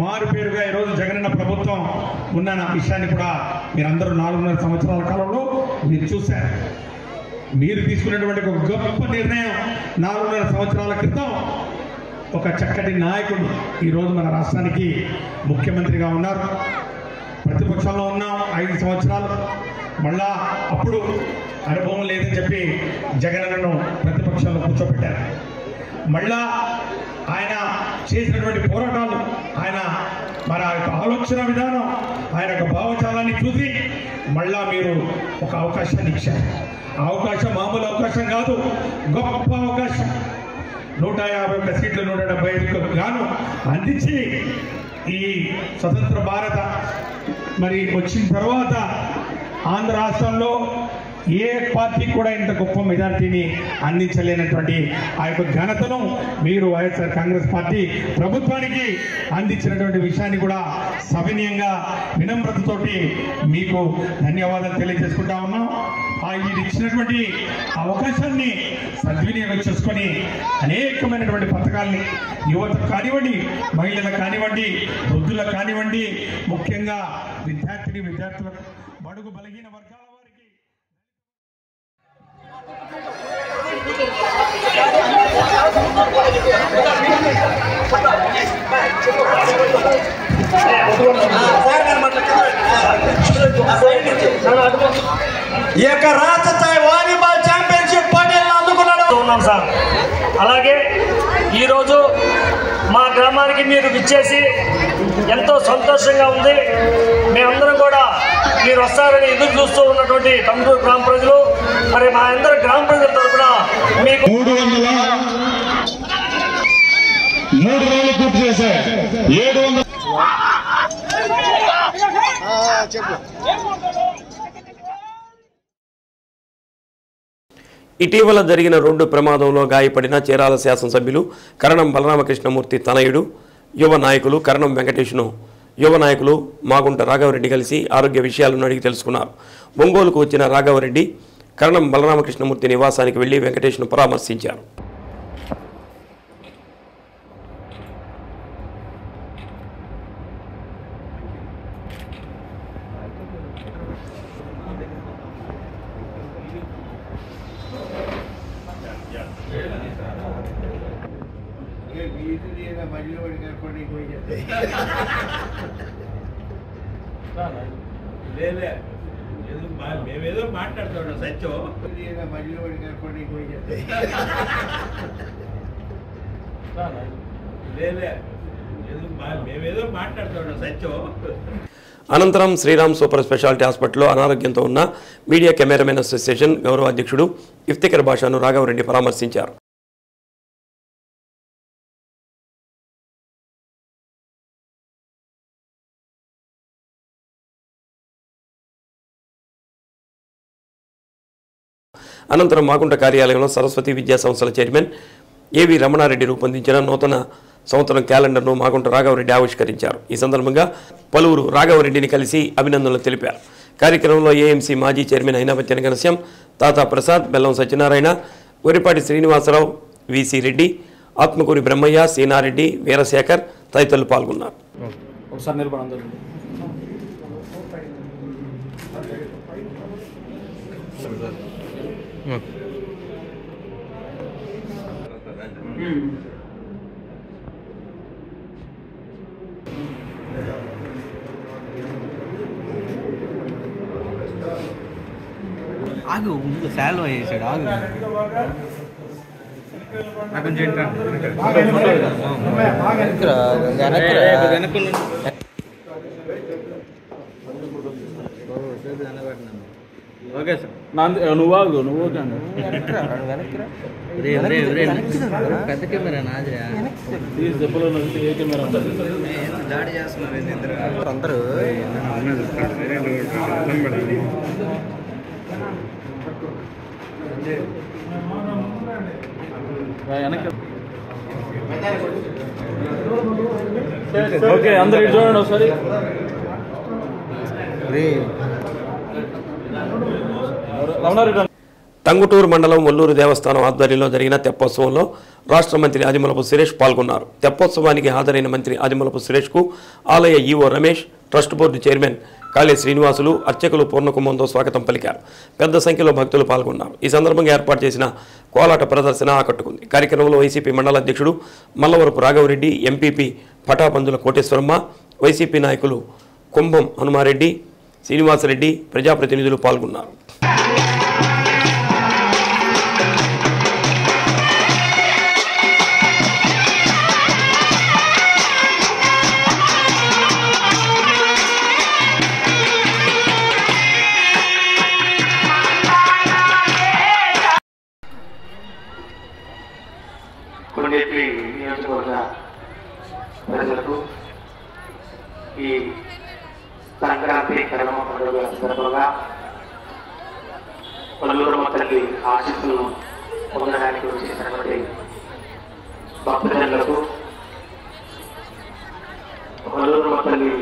మారు పేరుగా ఈరోజు జగనన్న ప్రభుత్వం ఉన్న విషయాన్ని కూడా మీరందరూ 4.5 సంవత్సరాల కాలంలో మీరు చూశారు. మీరు తీసుకున్నటువంటి ఒక గొప్ప నిర్ణయం 4.5 సంవత్సరాల క్రితం ఒక చక్కటి నాయకుడు ఈరోజు మన రాష్ట్రానికి ముఖ్యమంత్రిగా ఉన్నారు. ప్రతిపక్షంలో ఉన్నాం 5 సంవత్సరాలు. మళ్ళా అప్పుడు అనుభవం లేదని చెప్పి జగనన్నను ప్రతిపక్షంలో కూర్చోబెట్టారు. మళ్ళా ఆయన చేసినటువంటి పోరాటాలు, ఆయన మన ఆలోచన విధానం, ఆయన యొక్క భావజాలాన్ని చూసి మళ్ళా మీరు ఒక అవకాశాన్ని ఇచ్చారు. ఆ అవకాశం మామూలు అవకాశం కాదు, గొప్ప అవకాశం. 151 సీట్లు 175 గాను అందించి ఈ స్వతంత్ర భారత మరి వచ్చిన తర్వాత ఆంధ్ర రాష్ట్రంలో ఏ పార్టీ కూడా ఇంత గొప్ప మెజారిటీని అందించలేనటువంటి ఆ యొక్క ఘనతను మీరు వైఎస్ఆర్ కాంగ్రెస్ పార్టీ ప్రభుత్వానికి అందించినటువంటి విషయాన్ని కూడా సవినయంగా వినమ్రతతోటి మీకు ధన్యవాదాలు తెలియజేసుకుంటా ఉన్నాం. ఇది ఇచ్చినటువంటి అవకాశాన్ని సద్వినియోగం చేసుకొని అనేకమైనటువంటి పథకాల్ని యువతకు కానివ్వండి, మహిళలకు కానివ్వండి, వృద్ధులకు కానివ్వండి, ముఖ్యంగా విద్యార్థులకు, బడుగు బలహీన వర్గాల వారికి ఈ యొక్క రాష్ట్ర స్థాయి వాలీబాల్ ఛాంపియన్షిప్ పోటీలను అందుకున్నాడు ఉన్నాం సార్. అలాగే ఈరోజు మా గ్రామానికి మీరు విచ్చేసి ఎంతో సంతోషంగా ఉంది. మేమందరం కూడా మీరు వస్తారని ఎదురు చూస్తూ ఉన్నటువంటి తమ్ముడు గ్రామ ప్రజలు, మరి మా అందరి గ్రామ ప్రజల తరఫున మీకు 3 రోజులు పూర్తి చేశాయి. 700 ఇటీవల జరిగిన రోడ్డు ప్రమాదంలో గాయపడిన చీరాల శాసనసభ్యులు కరణం బలరామకృష్ణమూర్తి తనయుడు యువ నాయకులు కరణం వెంకటేష్ను యువ నాయకులు మాగుంట రాఘవరెడ్డి కలిసి ఆరోగ్య విషయాలను అడిగి తెలుసుకున్నారు. ఒంగోలుకు వచ్చిన రాఘవరెడ్డి కరణం బలరామకృష్ణమూర్తి నివాసానికి వెళ్లి వెంకటేష్ను పరామర్శించారు. మేమేదో మాట్లాడుతున్నాం సత్యం మేమేదో మాట్లాడుతున్నాం సత్యం. అనంతరం శ్రీరామ్ సూపర్ స్పెషాలిటీ హాస్పిటల్లో అనారోగ్యంతో ఉన్న మీడియా కెమెరామెన్ అసోసియేషన్ గౌరవ అధ్యక్షుడు ఇఫ్తికర్ బాషాను రాఘవరెడ్డి పరామర్శించారు. అనంతరం మాగుంట కార్యాలయంలో సరస్వతి విద్యా సంస్థల చైర్మన్ ఏవి రమణారెడ్డి రూపొందించిన నూతన సంవత్సరం క్యాలెండర్ను మాగుంట రాఘవరెడ్డి ఆవిష్కరించారు. ఈ సందర్భంగా పలువురు రాఘవరెడ్డిని కలిసి అభినందనలు తెలిపారు. కార్యక్రమంలో ఏఎంసీ మాజీ చైర్మన్ అయినవత్యన ఘనశ్యాం, తాతా ప్రసాద్, బెల్లం సత్యనారాయణ, వరిపాటి శ్రీనివాసరావు, విసి రెడ్డి, ఆత్మకూరి బ్రహ్మయ్య, సీనారెడ్డి, వీరశేఖర్ తదితరులు పాల్గొన్నారు. ఆగు ముందు శాల్వా వేసాడు ఆగు ఓకే సార్ నువ్వు ఆగు నువ్వు ఓకే పెద్ద కెమెరా నాదిరా ఏ కెమెరా దాడి చేస్తున్నారు అందరూ ఓకే అందరు చూడండి ఒకసారి. టంగుటూరు మండలం ఒల్లూరు దేవస్థానం ఆధ్వర్యంలో జరిగిన తెప్పోత్సవంలో రాష్ట్ర మంత్రి ఆదిమూలపు సురేష్ పాల్గొన్నారు. తెప్పోత్సవానికి హాజరైన మంత్రి ఆదిమూలపు సురేష్కు ఆలయ EO Ramesh, trust board chairman Kale Srinivasulu, అర్చకులు పూర్ణకుంభంతో స్వాగతం పలికారు. పెద్ద సంఖ్యలో భక్తులు పాల్గొన్నారు. ఈ సందర్భంగా ఏర్పాటు చేసిన కోలాట ప్రదర్శన ఆకట్టుకుంది. కార్యక్రమంలో వైసీపీ మండల అధ్యక్షుడు మల్లవరపు రాఘవరెడ్డి, ఎంపీపీ పటాపందుల కోటేశ్వరమ్మ, వైసీపీ నాయకులు కుంభం హనుమారెడ్డి, శ్రీనివాసరెడ్డి, ప్రజాప్రతినిధులు పాల్గొన్నారు. కొండేపి నియోజకవర్గ ప్రజలకు ఈ సంక్రాంతి కర్మ పండుగ సందర్భంగా కొల్లూరమ్మ తల్లి ఆశీస్సులను పొందడానికి వచ్చేసినటువంటి భక్తజనులకు కొల్లూరమ్మ తల్లి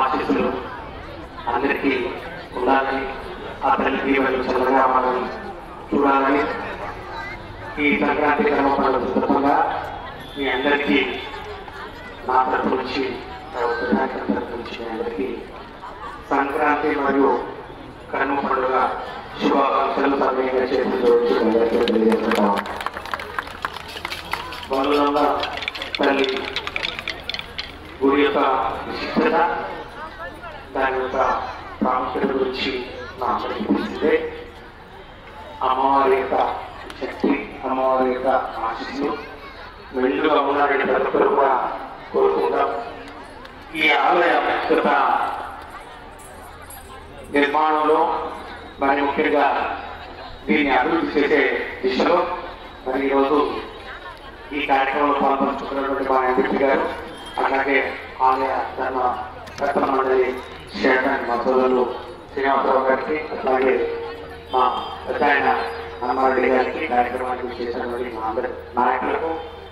ఆశీస్సులు అందరికీ ఉండాలని, ఆ తల్లి దీవెనలు చల్లగా మనం చూడాలని ఈ సంక్రాంతి కర్మ పండుగ సందర్భంగా మీ అందరికీ నా తరఫు నుంచి అందరికీ సంక్రాంతి మరియు కర్మ పండుగ శుభాకాంక్షలు సమయంగా తెలియజేస్తున్నాం. బలులమ్మ తల్లి గుడి యొక్క విశిష్టత, దాని యొక్క ప్రాముఖ్యత గురించి నా అందరికీ తెలిసిందే. అమ్మవారి యొక్క శక్తి, అమ్మవారి యొక్క ఆశీస్సులు మెండుగా ఉన్నారని ప్రతి ఒక్కరు కూడా కోరుకుంటాం. ఈ ఆలయ యొక్క నిర్మాణంలో మరి ముఖ్యంగా దీన్ని అభివృద్ధి చేసే దిశలో మరి ఈరోజు ఈ కార్యక్రమంలో పాల్పంచుకున్నటువంటి మా ఎంపీ గారు, అలాగే ఆలయ ధర్మ రత్న మండలి చైర్మన్ మా సోదరులు శ్రీనివాసరావు గారికి, అలాగే మా పెద్ద ఆయన హనుమారెడ్డి గారికి, కార్యక్రమానికి చేసినటువంటి మా అందరి నాయకులకు,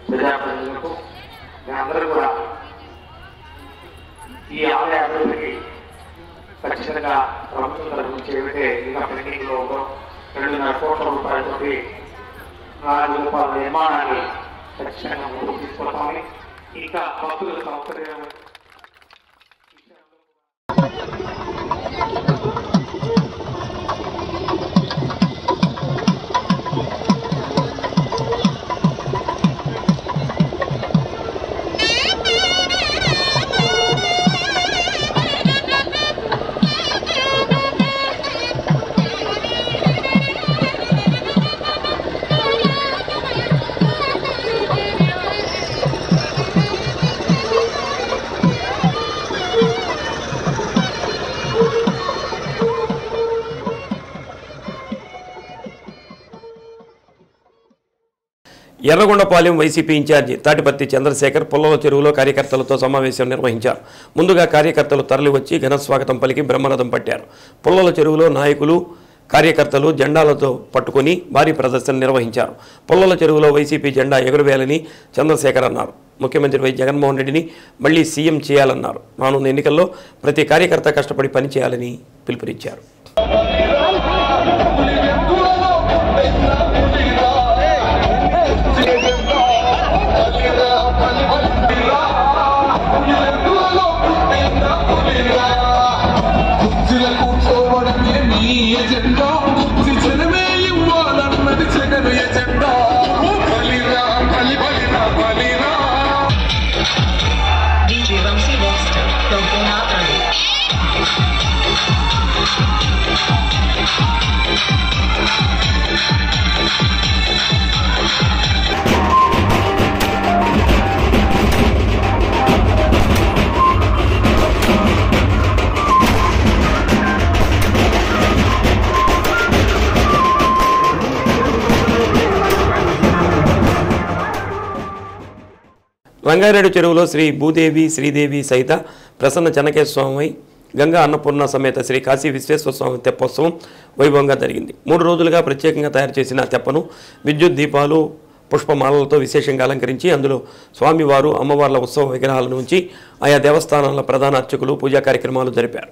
ప్రజాప్రతినిధులకు మేమందరూ కూడా ఈ ఆలయ అభివృద్ధికి ఖచ్చితంగా ప్రభుత్వం తరఫు నుంచి ఏమిటే ఇంకా పెండింగ్లో 2.5 కోట్ల రూపాయలతోటి 4 రూపాయల నిర్మాణాన్ని ఖచ్చితంగా ముందుకు తీసుకొస్తామని, ఇంకా భక్తుల సౌకర్యం ఎర్రగొండపాలెం వైసీపీ ఇన్ఛార్జి తాటిపత్తి చంద్రశేఖర్ పుల్లల చెరువులో కార్యకర్తలతో సమావేశం నిర్వహించారు. ముందుగా కార్యకర్తలు తరలివచ్చి ఘన స్వాగతం పలికి బ్రహ్మరథం పట్టారు. పుల్లల చెరువులో నాయకులు కార్యకర్తలు జెండాలతో పట్టుకుని భారీ ప్రదర్శన నిర్వహించారు. పుల్లల చెరువులో వైసీపీ జెండా ఎగురవేయాలని చంద్రశేఖర్ అన్నారు. ముఖ్యమంత్రి వై జగన్మోహన్ రెడ్డిని మళ్లీ సీఎం చేయాలన్నారు. రానున్న ఎన్నికల్లో ప్రతి కార్యకర్త కష్టపడి పనిచేయాలని పిలుపునిచ్చారు. రంగారెడ్డి చెరువులో శ్రీ భూదేవి శ్రీదేవి సహిత ప్రసన్న చెన్నకేశ్వర స్వామి, గంగా అన్నపూర్ణ సమేత శ్రీ కాశీ విశ్వేశ్వర స్వామి తెప్పోత్సవం వైభవంగా జరిగింది. 3 రోజులుగా ప్రత్యేకంగా తయారు చేసిన తెప్పను విద్యుత్ దీపాలు, పుష్పమాలలతో విశేషంగా అలంకరించి అందులో స్వామివారు, అమ్మవార్ల ఉత్సవ విగ్రహాలను ఉంచి ఆయా దేవస్థానాల ప్రధాన అర్చకులు పూజా కార్యక్రమాలు జరిపారు.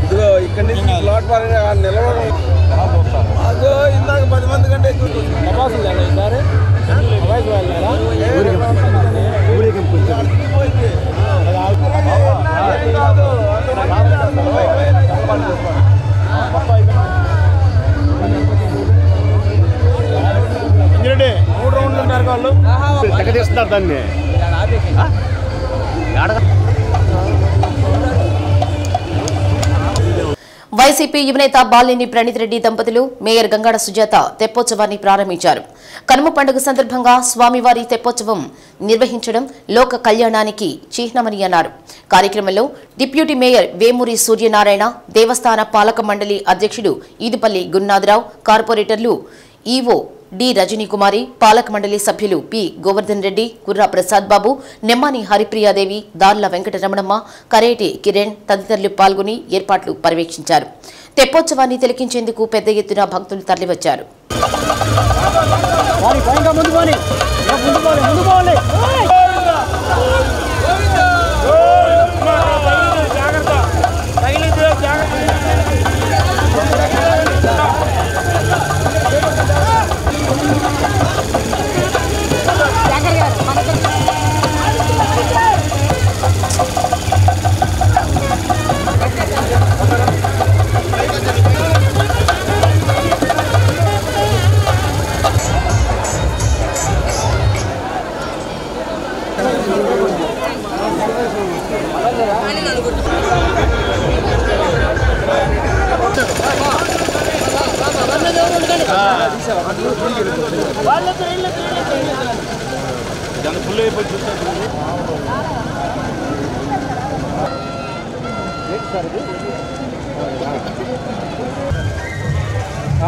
ఇదిగో ఇక్కడి నుంచి ప్లాట్ఫామ్ నిలవడం అదో ఇందాక 10 మంది కంటే ఇంజనీర్ 3 రౌండ్లు ఉంటారు వాళ్ళు తెగదీస్తున్నారు దాన్ని. వైసీపీ యువనేత బాలినేని ప్రణీత్ రెడ్డి దంపతులు మేయర్ గంగాడ సుజాత తెప్పోత్సవాన్ని ప్రారంభించారు. కనుమ పండుగ సందర్భంగా స్వామివారి తెప్పోత్సవం నిర్వహించడం లోక కళ్యాణానికి చిహ్నమని అన్నారు. కార్యక్రమంలో డిప్యూటీ మేయర్ వేమూరి సూర్యనారాయణ, దేవస్థాన పాలక మండలి అధ్యక్షుడు ఈదుపల్లి గురునాథరావు, కార్పొరేటర్లు ఈవో డి రజనీకుమారి, పాలక మండలి సభ్యులు పి గోవర్ధన్ రెడ్డి, కుర్రా ప్రసాద్ బాబు, నెమ్మాని హరిప్రియాదేవి, దార్ల వెంకటరమణమ్మ, కరేటి కిరణ్ తదితరులు పాల్గొని ఏర్పాట్లు పర్యవేక్షించారు. తెప్పోత్సవాన్ని తిలకించేందుకు పెద్ద ఎత్తున భక్తులు తరలివచ్చారు.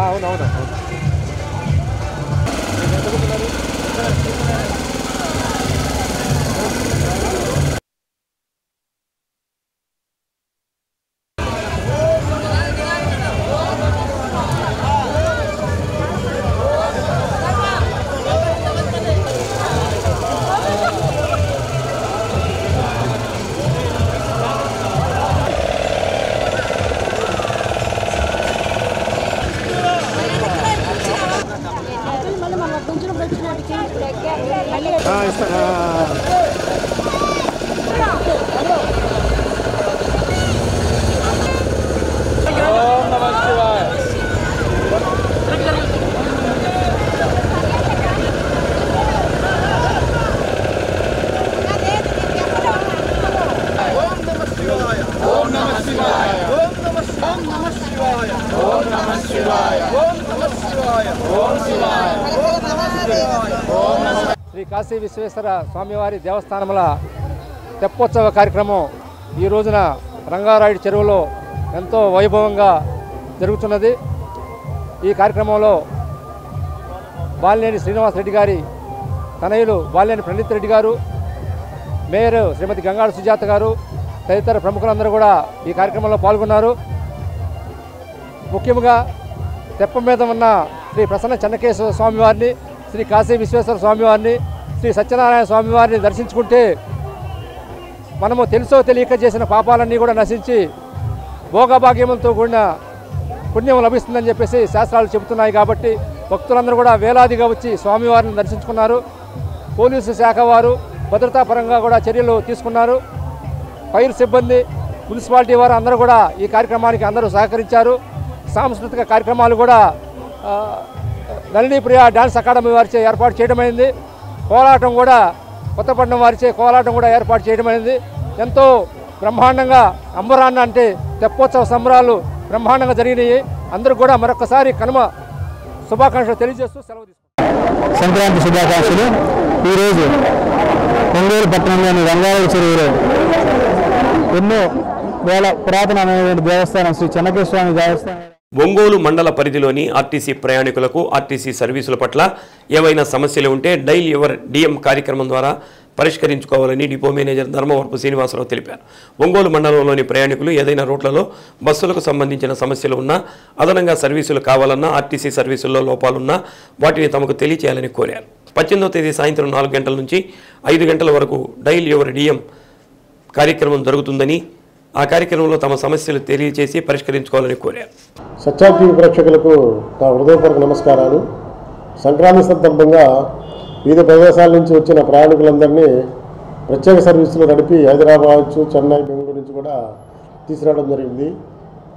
అవునవును శ్రీ కాశీ విశ్వేశ్వర స్వామివారి దేవస్థానముల తెప్పోత్సవ కార్యక్రమం ఈ రోజున రంగారాయుడు చెరువులో ఎంతో వైభవంగా జరుగుతున్నది. ఈ కార్యక్రమంలో బాలినేని శ్రీనివాసరెడ్డి గారి తనయులు బాలినేని ప్రణీత్ రెడ్డి గారు, మేయర్ శ్రీమతి గంగాడ సుజాత గారు తదితర ప్రముఖులందరూ కూడా ఈ కార్యక్రమంలో పాల్గొన్నారు. ముఖ్యంగా తెప్ప మీద ఉన్న శ్రీ ప్రసన్న చెన్నకేశ్వర స్వామివారిని, శ్రీ కాశీ విశ్వేశ్వర స్వామివారిని, శ్రీ సత్యనారాయణ స్వామివారిని దర్శించుకుంటే మనము తెలుసో తెలియక చేసిన పాపాలన్నీ కూడా నశించి భోగభాగ్యములతో కూడిన పుణ్యం లభిస్తుందని చెప్పేసి శాస్త్రాలు చెబుతున్నాయి. కాబట్టి భక్తులందరూ కూడా వేలాదిగా వచ్చి స్వామివారిని దర్శించుకున్నారు. పోలీసు శాఖ వారు భద్రతాపరంగా కూడా చర్యలు తీసుకున్నారు. ఫైర్ సిబ్బంది, మున్సిపాలిటీ వారు అందరూ కూడా ఈ కార్యక్రమానికి అందరూ సహకరించారు. సాంస్కృతిక కార్యక్రమాలు కూడా నళిని ప్రియ డ్యాన్స్ అకాడమీ వారిచే ఏర్పాటు చేయడమైంది. కోలాటం కూడా కొత్తపట్నం వారిచే కోలాటం కూడా ఏర్పాటు చేయడమైంది. ఎంతో బ్రహ్మాండంగా అంబరాన్న అంటే తెప్పోత్సవ సంబరాలు బ్రహ్మాండంగా జరిగినాయి. అందరూ కూడా మరొకసారి కనుమ శుభాకాంక్షలు తెలియజేస్తూ సెలవు తీసుకుంటారు. సంక్రాంతి శుభాకాంక్షలు. ఈరోజు ఒంగోలు పట్టణంలోని రంగారాయుడు చెరువులో ఎన్నో వేల పురాతనమైనటువంటి దేవస్థానం శ్రీ చెన్నకేశ్వర స్వామి దేవస్థానం ఒంగోలు మండల పరిధిలోని ఆర్టీసీ ప్రయాణికులకు ఆర్టీసీ సర్వీసుల పట్ల ఏవైనా సమస్యలు ఉంటే డైల్ యువర్ డిఎం కార్యక్రమం ద్వారా పరిష్కరించుకోవాలని డిపో మేనేజర్ ధర్మవరపు శ్రీనివాసరావు తెలిపారు. ఒంగోలు మండలంలోని ప్రయాణికులు ఏదైనా రూట్లలో బస్సులకు సంబంధించిన సమస్యలు ఉన్నా, అదనంగా సర్వీసులు కావాలన్నా, ఆర్టీసీ సర్వీసుల్లో లోపాలున్నా వాటిని తమకు తెలియచేయాలని కోరారు. 18వ తేదీ సాయంత్రం 4 గంటల నుంచి 5 గంటల వరకు డైల్ యువర్ డిఎం కార్యక్రమం జరుగుతుందని, ఆ కార్యక్రమంలో తమ సమస్యలు తెలియజేసి పరిష్కరించుకోవాలని కోరారు. సత్య టీవీ ప్రేక్షకులకు నా హృదయపూర్వక నమస్కారాలు. సంక్రాంతి సందర్భంగా వివిధ ప్రదేశాల నుంచి వచ్చిన ప్రయాణికులందరినీ ప్రత్యేక సర్వీసులు నడిపి హైదరాబాద్, చెన్నై, బెంగళూరు నుంచి కూడా తీసుకురావడం జరిగింది.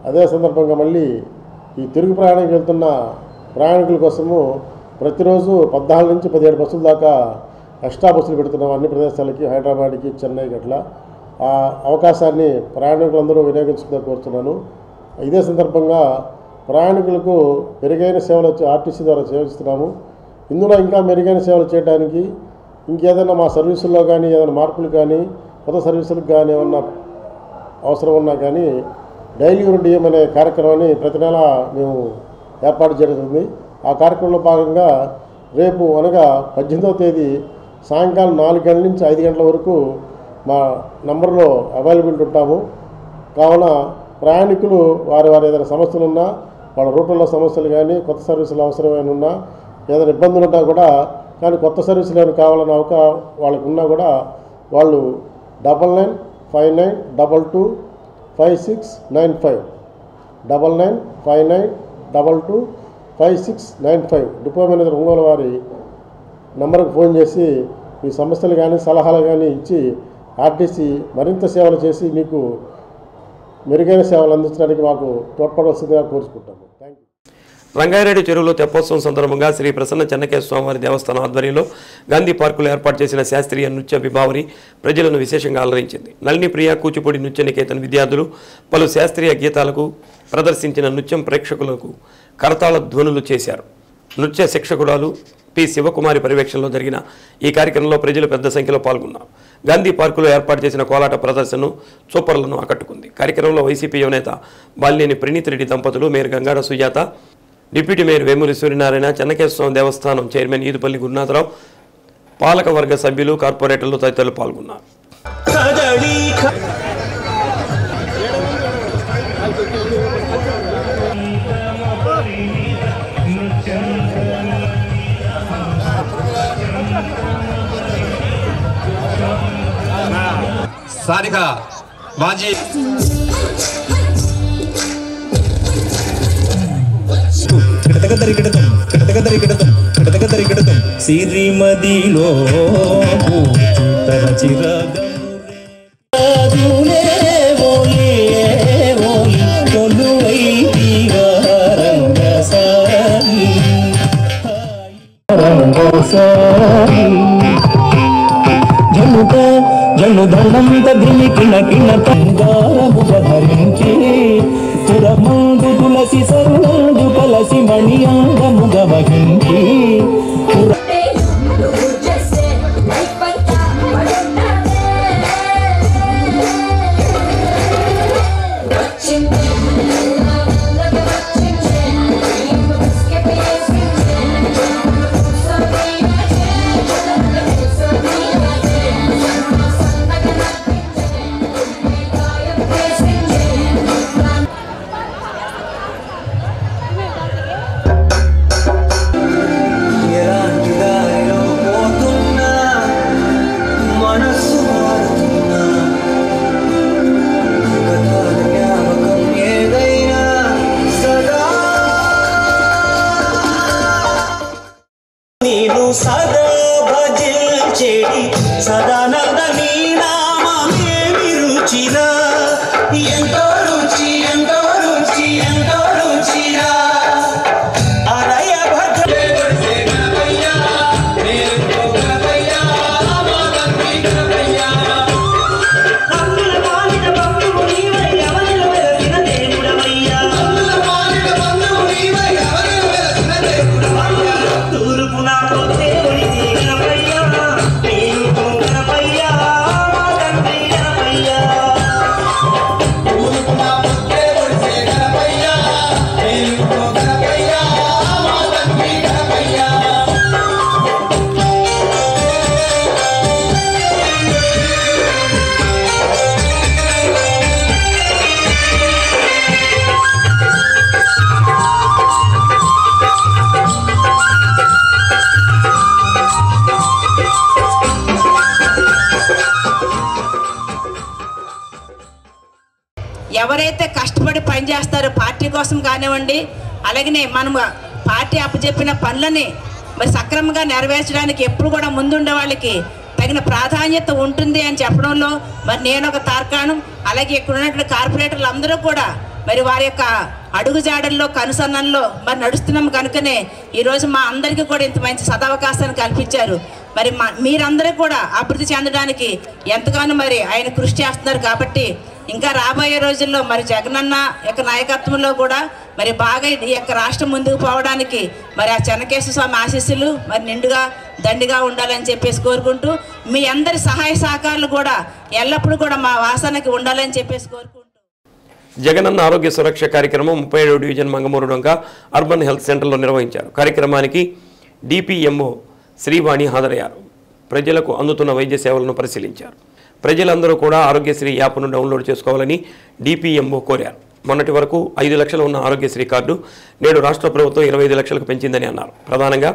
అదే సందర్భంగా మళ్ళీ ఈ తిరుగు ప్రయాణానికి వెళ్తున్న ప్రయాణికుల కోసము ప్రతిరోజు 14 నుంచి 17 బస్సుల దాకా ఎక్స్ట్రా బస్సులు పెడుతున్నాం అన్ని ప్రదేశాలకి, హైదరాబాద్కి, చెన్నైకి. అట్లా ఆ అవకాశాన్ని ప్రయాణికులందరూ వినియోగించుకుంటూ కోరుతున్నాను. ఇదే సందర్భంగా ప్రయాణికులకు మెరుగైన సేవలు ఆర్టీసీ ద్వారా చేస్తున్నాము. ఇందులో ఇంకా మెరుగైన సేవలు చేయడానికి ఇంకేదైనా మా సర్వీసుల్లో కానీ ఏదైనా మార్పులు కానీ కొత్త సర్వీసులకు కానీ ఏమన్నా అవసరం ఉన్నా కానీ డైలీ డిఎం అనే కార్యక్రమాన్ని ప్రతి నెల మేము ఏర్పాటు చేయడం. ఆ కార్యక్రమంలో భాగంగా రేపు అనగా 18వ తేదీ సాయంకాలం 4 గంటల నుంచి 5 గంటల వరకు మా నంబర్లో అవైలబిలిటీ ఉంటాము. కావున ప్రయాణికులు వారి ఏదైనా సమస్యలు ఉన్నా, వాళ్ళ రూట్లలో సమస్యలు కానీ కొత్త సర్వీసులు అవసరమైన ఉన్నా, ఏదైనా ఇబ్బందులు ఉన్నా కూడా కానీ కొత్త సర్వీసులు ఏమైనా కావాలన్న వాళ్ళకు ఉన్నా కూడా వాళ్ళు 9959225695 9959225695 డిపో మేనేజర్ ఒంగోలు వారి నంబర్కి ఫోన్ చేసి మీ సమస్యలు కానీ సలహాలు కానీ ఇచ్చి ఆర్టీసీ మరింత సేవలు చేసి మీకు మెరుగైన సేవలు అందించడానికి మాకు తోడ్పడవలసిందిగా కోరుకుంటాము. Thank you. రంగారెడ్డి చెరువులో తెప్పోత్సవం సందర్భంగా శ్రీ ప్రసన్న చెన్నకేశ్వర స్వామివారి దేవస్థానం ఆధ్వర్యంలో గాంధీ పార్కులో ఏర్పాటు చేసిన శాస్త్రీయ నృత్య విభావరి ప్రజలను విశేషంగా అలరించింది. నళిని ప్రియ కూచిపూడి నృత్య నికేతన్ విద్యార్థులు పలు శాస్త్రీయ గీతాలకు ప్రదర్శించిన నృత్యం ప్రేక్షకులకు కరతాళ ధ్వనులు చేశారు. నృత్య శిక్షకురాలు పి శివకుమారి పర్యవేక్షణలో జరిగిన ఈ కార్యక్రమంలో ప్రజలు పెద్ద సంఖ్యలో పాల్గొన్నారు. గాంధీ పార్కులో ఏర్పాటు చేసిన కోలాట ప్రదర్శనను చూపర్లను ఆకట్టుకుంది. కార్యక్రమంలో వైసీపీ యువనేత బాలినేని ప్రణీత్ రెడ్డి దంపతులు, mayor Gangada Sujatha, deputy mayor Vemuri Suryanarayana, Chennakeswara దేవస్థానం చైర్మన్ ఈదుపల్లి గురునాథరావు, పాలక వర్గ సభ్యులు, కార్పొరేటర్లు తదితరులు పాల్గొన్నారు. సారిక మాజీ సిరిమదిలో జనుధనంత దిని కిణ కిణ తంగారముగ ధరించి పురమందు తులసి సరునందు కలసి మణియాంగముగ వహించి సదా భజించేడి సదానంద నీ నామమేమి రుచిరా, ఎంతో రుచి ఎంతో రుచి ఎంతో రుచిరా. అరయ భద్ర తూర్పున దేవుడి దిగనపయ్యా, నేను గణపయ్యా. ఎవరైతే కష్టపడి పనిచేస్తారో పార్టీ కోసం కానివ్వండి, అలాగనే మనం పార్టీ అప్పచెప్పిన పనులని మరి సక్రమంగా నెరవేర్చడానికి ఎప్పుడు కూడా ముందుండే వాళ్ళకి తగిన ప్రాధాన్యత ఉంటుంది అని చెప్పడంలో మరి నేను ఒక తార్కాణం. అలాగే ఇక్కడ ఉన్నటువంటి కార్పొరేటర్లు అందరూ కూడా మరి వారి యొక్క అడుగుజాడల్లో కనుసన్నల్లో మరి నడుస్తున్నాం కనుకనే ఈరోజు మా అందరికీ కూడా ఇంత మంచి సదవకాశాన్ని కల్పించారు. మరి మీరందరూ కూడా అభివృద్ధి చెందడానికి ఎంతగానో మరి ఆయన కృషి చేస్తున్నారు. కాబట్టి ఇంకా రాబోయే రోజుల్లో మరి జగనన్న యొక్క నాయకత్వంలో కూడా మరి బాగా ఈ యొక్క రాష్ట్రం ముందుకు పోవడానికి మరి ఆ చెన్నకేశ్వర స్వామి ఆశీస్సులు మరి నిండుగా దండిగా ఉండాలని చెప్పేసి కోరుకుంటూ, మీ అందరి సహాయ సహకారాలు కూడా ఎల్లప్పుడూ కూడా మా వాసనకి ఉండాలని చెప్పేసి కోరుకుంటూ, జగనన్న ఆరోగ్య సురక్ష కార్యక్రమం 37వ డివిజన్ మంగమూరు డొంక అర్బన్ హెల్త్ సెంటర్లో నిర్వహించారు. కార్యక్రమానికి డిపిఎంఓ శ్రీవాణి హాజరయ్యారు. ప్రజలకు అందుతున్న వైద్య సేవలను పరిశీలించారు. ప్రజలందరూ కూడా ఆరోగ్యశ్రీ యాప్ను డౌన్లోడ్ చేసుకోవాలని డిపిఎంఓ కోరారు. మొన్నటి వరకు 5 లక్షలు ఉన్న ఆరోగ్యశ్రీ కార్డు నేడు రాష్ట్ర ప్రభుత్వం 25 లక్షలకు పెంచిందని అన్నారు. ప్రధానంగా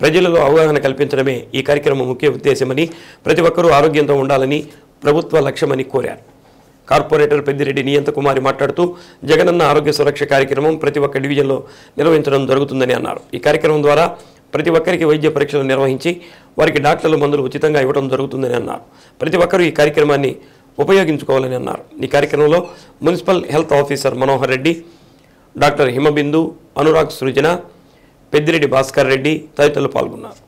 ప్రజలలో అవగాహన కల్పించడమే ఈ కార్యక్రమం ముఖ్య ఉద్దేశమని, ప్రతి ఒక్కరూ ఆరోగ్యంతో ఉండాలని ప్రభుత్వ లక్ష్యమని కోరారు. కార్పొరేటర్ పెద్దిరెడ్డి నియంత కుమారి మాట్లాడుతూ జగనన్న ఆరోగ్య సురక్ష కార్యక్రమం ప్రతి ఒక్క డివిజన్లో నిర్వహించడం జరుగుతుందని అన్నారు. ఈ కార్యక్రమం ద్వారా ప్రతి ఒక్కరికి వైద్య పరీక్షలు నిర్వహించి వారికి డాక్టర్లు మందులు ఉచితంగా ఇవ్వడం జరుగుతుందని అన్నారు. ప్రతి ఒక్కరూ ఈ కార్యక్రమాన్ని ఉపయోగించుకోవాలని అన్నారు. ఈ కార్యక్రమంలో municipal health officer Manohar Reddy, doctor Himabindu, Anurag Srujana, Peddireddy Bhaskar Reddy తదితరులు పాల్గొన్నారు.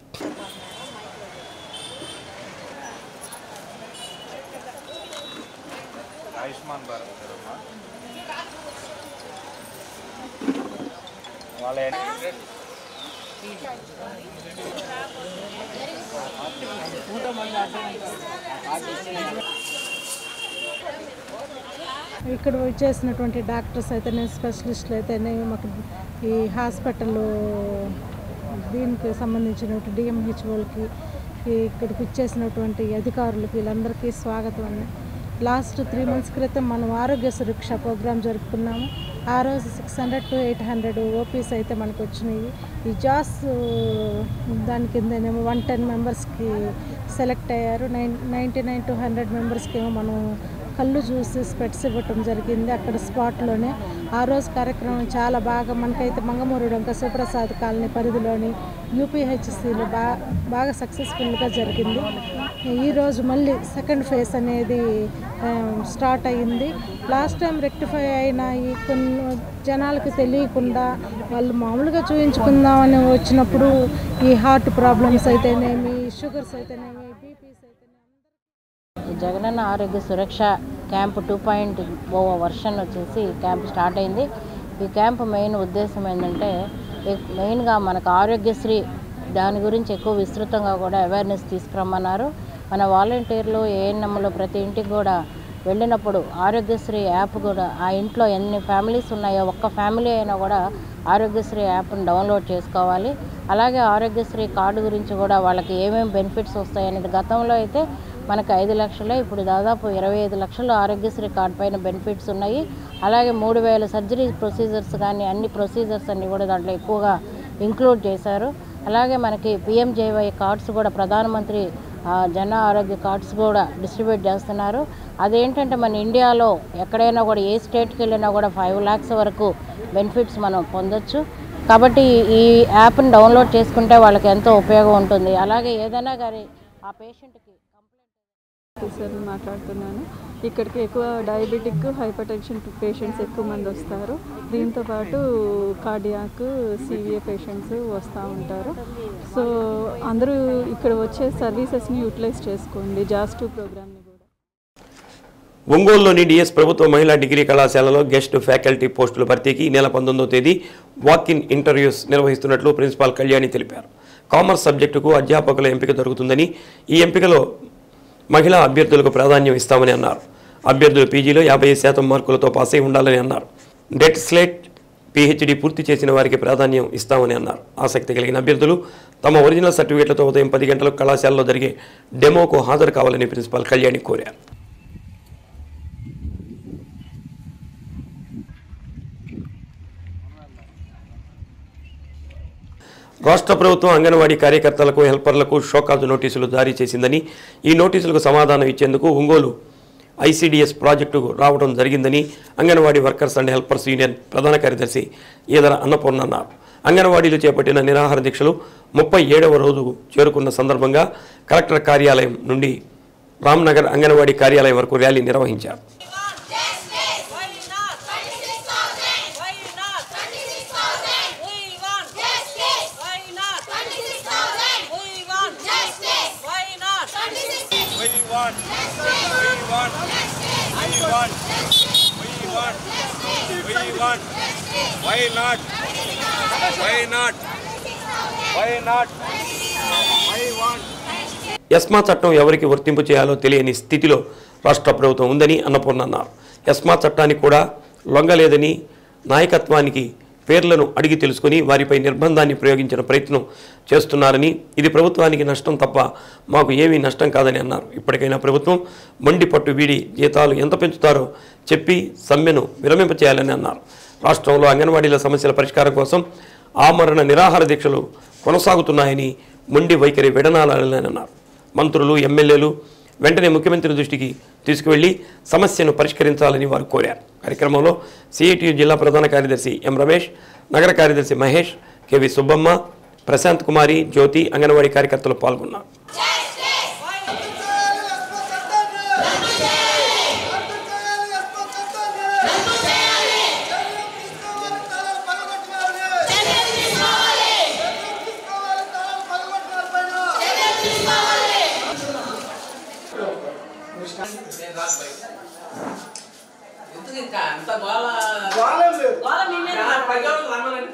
ఇక్కడ వచ్చేసినటువంటి డాక్టర్స్ అయితేనే, స్పెషలిస్టులు అయితేనే, మాకు ఈ హాస్పిటల్ దీనికి సంబంధించినటువంటి డిఎంహెచ్ఓలకి, ఇక్కడికి వచ్చేసినటువంటి అధికారులకి వీళ్ళందరికీ స్వాగతం అండి. లాస్ట్ 3 months క్రితం మనం ఆరోగ్య సురక్ష ప్రోగ్రాం జరుపుకున్నాము. ఆ రోజు 600 to 800 ఓపీస్ అయితే మనకు వచ్చినాయి. ఈ జాస్ దాని కిందనేమో 110 మెంబర్స్కి సెలెక్ట్ అయ్యారు. 99 to 100 మెంబర్స్కి ఏమో మనం కళ్ళు చూసి స్పెట్స్ ఇవ్వటం జరిగింది అక్కడ స్పాట్లోనే. ఆ రోజు కార్యక్రమం చాలా బాగా మనకైతే మంగమూరు డొంక శివప్రసాద్ కాలనీ పరిధిలోని యూపీహెచ్సిలో బాగా సక్సెస్ఫుల్గా జరిగింది. ఈరోజు మళ్ళీ సెకండ్ ఫేజ్ అనేది స్టార్ట్ అయ్యింది. లాస్ట్ టైం రెక్టిఫై అయిన ఈ కొన్ని జనాలకి తెలియకుండా వాళ్ళు మామూలుగా చూపించుకుందామని వచ్చినప్పుడు ఈ హార్ట్ ప్రాబ్లమ్స్ అయితేనేమి, షుగర్స్ అయితేనేమి, బీపీస్ అయితేనేమి. జగనన్న ఆరోగ్య సురక్ష క్యాంప్ 2.0 వర్షన్ వచ్చేసి క్యాంప్ స్టార్ట్ అయింది. ఈ క్యాంప్ మెయిన్ ఉద్దేశం ఏంటంటే మెయిన్గా మనకు ఆరోగ్యశ్రీ దాని గురించి ఎక్కువ విస్తృతంగా కూడా అవేర్నెస్ తీసుకురమ్మన్నారు. మన వాలంటీర్లు ఏఎన్ఎంలు ప్రతి ఇంటికి కూడా వెళ్ళినప్పుడు ఆరోగ్యశ్రీ యాప్ కూడా ఆ ఇంట్లో ఎన్ని ఫ్యామిలీస్ ఉన్నాయో ఒక్క ఫ్యామిలీ అయినా కూడా ఆరోగ్యశ్రీ యాప్ని డౌన్లోడ్ చేసుకోవాలి. అలాగే ఆరోగ్యశ్రీ కార్డు గురించి కూడా వాళ్ళకి ఏమేమి బెనిఫిట్స్ వస్తాయనేది గతంలో అయితే మనకు 5 లక్షలే, ఇప్పుడు దాదాపు 25 లక్షలు ఆరోగ్యశ్రీ కార్డు పైన బెనిఫిట్స్ ఉన్నాయి. అలాగే 3000 సర్జరీ ప్రొసీజర్స్ కానీ అన్ని ప్రొసీజర్స్ అన్నీ కూడా దాంట్లో ఎక్కువగా ఇంక్లూడ్ చేశారు. అలాగే మనకి పిఎంజేవై కార్డ్స్ కూడా ప్రధానమంత్రి జన ఆరోగ్య కార్డ్స్ కూడా డిస్ట్రిబ్యూట్ చేస్తున్నారు. అదేంటంటే మన ఇండియాలో ఎక్కడైనా కూడా ఏ స్టేట్కి వెళ్ళినా కూడా 5 lakhs వరకు బెనిఫిట్స్ మనం పొందొచ్చు. కాబట్టి ఈ యాప్ని డౌన్లోడ్ చేసుకుంటే వాళ్ళకి ఎంతో ఉపయోగం ఉంటుంది. అలాగే ఏదైనా కానీ ఆ పేషెంట్కి ఆఫీసర్ని మాట్లాడుతున్నాను. ఇక్కడికి ఎక్కువ డయాబెటిక్, హైపర్ టెన్షన్ పేషెంట్స్ ఎక్కువ మంది వస్తారు. దీంతోపాటు కార్డియాక్, సివిఏ పేషెంట్స్ వస్తూ ఉంటారు. సో అందరూ ఇక్కడ వచ్చే సర్వీసెస్ని యూటిలైజ్ చేసుకోండి. జాస్2 ప్రోగ్రామ్ని కూడా. ఒంగోలులోని డిఎస్ ప్రభుత్వ మహిళా డిగ్రీ కళాశాలలో గెస్ట్ ఫ్యాకల్టీ పోస్టుల భర్తీకి నెల 19వ తేదీ వాక్-ఇన్ ఇంటర్వ్యూస్ నిర్వహిస్తున్నట్లు ప్రిన్సిపాల్ కళ్యాణి తెలిపారు. కామర్స్ సబ్జెక్టుకు అధ్యాపకుల ఎంపిక జరుగుతుందని, ఈ ఎంపికలో మహిళా అభ్యర్థులకు ప్రాధాన్యం ఇస్తామని అన్నారు. అభ్యర్థులు పీజీలో 50% మార్కులతో పాస్ అయి ఉండాలని అన్నారు. డెట్ స్లేట్, పీహెచ్డీ పూర్తి చేసిన వారికి ప్రాధాన్యం ఇస్తామని అన్నారు. ఆసక్తి కలిగిన అభ్యర్థులు తమ ఒరిజినల్ సర్టిఫికేట్లతో ఉదయం 10 గంటలకు కళాశాలలో జరిగే డెమోకు హాజరు కావాలని ప్రిన్సిపాల్ కళ్యాణి కోరారు. రాష్ట్ర ప్రభుత్వం అంగన్వాడీ కార్యకర్తలకు, హెల్పర్లకు షోకాజు నోటీసులు జారీ చేసిందని, ఈ నోటీసులకు సమాధానం ఇచ్చేందుకు ఒంగోలు ఐసీడీఎస్ ప్రాజెక్టుకు రావడం జరిగిందని anganwadi workers and helpers union ప్రధాన కార్యదర్శి ఈదర అన్నపూర్ణ అన్నారు. అంగన్వాడీలు చేపట్టిన నిరాహార దీక్షలు 37వ రోజు చేరుకున్న సందర్భంగా కలెక్టర్ కార్యాలయం నుండి రామ్నగర్ అంగన్వాడీ కార్యాలయం వరకు ర్యాలీ నిర్వహించారు. ఎస్మా చట్టం ఎవరికి వర్తింపు చేయాలో తెలియని స్థితిలో రాష్ట్ర ప్రభుత్వం ఉందని అన్నపూర్ణ అన్నారు. ఎస్మా చట్టానికి కూడా లొంగలేదని, నాయకత్వానికి పేర్లను అడిగి తెలుసుకుని వారిపై నిర్బంధాన్ని ప్రయోగించిన ప్రయత్నం చేస్తున్నారని, ఇది ప్రభుత్వానికి నష్టం తప్ప మాకు ఏమీ నష్టం కాదని అన్నారు. ఇప్పటికైనా ప్రభుత్వం మొండి పట్టు వీడి జీతాలు ఎంత పెంచుతారో చెప్పి సమ్మెను విరమింపచేయాలని అన్నారు. రాష్ట్రంలో అంగన్వాడీల సమస్యల పరిష్కారం కోసం ఆమరణ నిరాహార దీక్షలు కొనసాగుతున్నాయని, మొండి వైఖరి విడనాలని అన్నారు. మంత్రులు, ఎమ్మెల్యేలు వెంటనే ముఖ్యమంత్రి దృష్టికి తీసుకువెళ్లి సమస్యను పరిష్కరించాలని వారు కోరారు. కార్యక్రమంలో సిఐటియు జిల్లా ప్రధాన కార్యదర్శి ఎం రమేష్, నగర కార్యదర్శి మహేష్, కెవి సుబ్బమ్మ, ప్రశాంత్ కుమారి, జ్యోతి, అంగన్వాడీ కార్యకర్తలు పాల్గొన్నారు.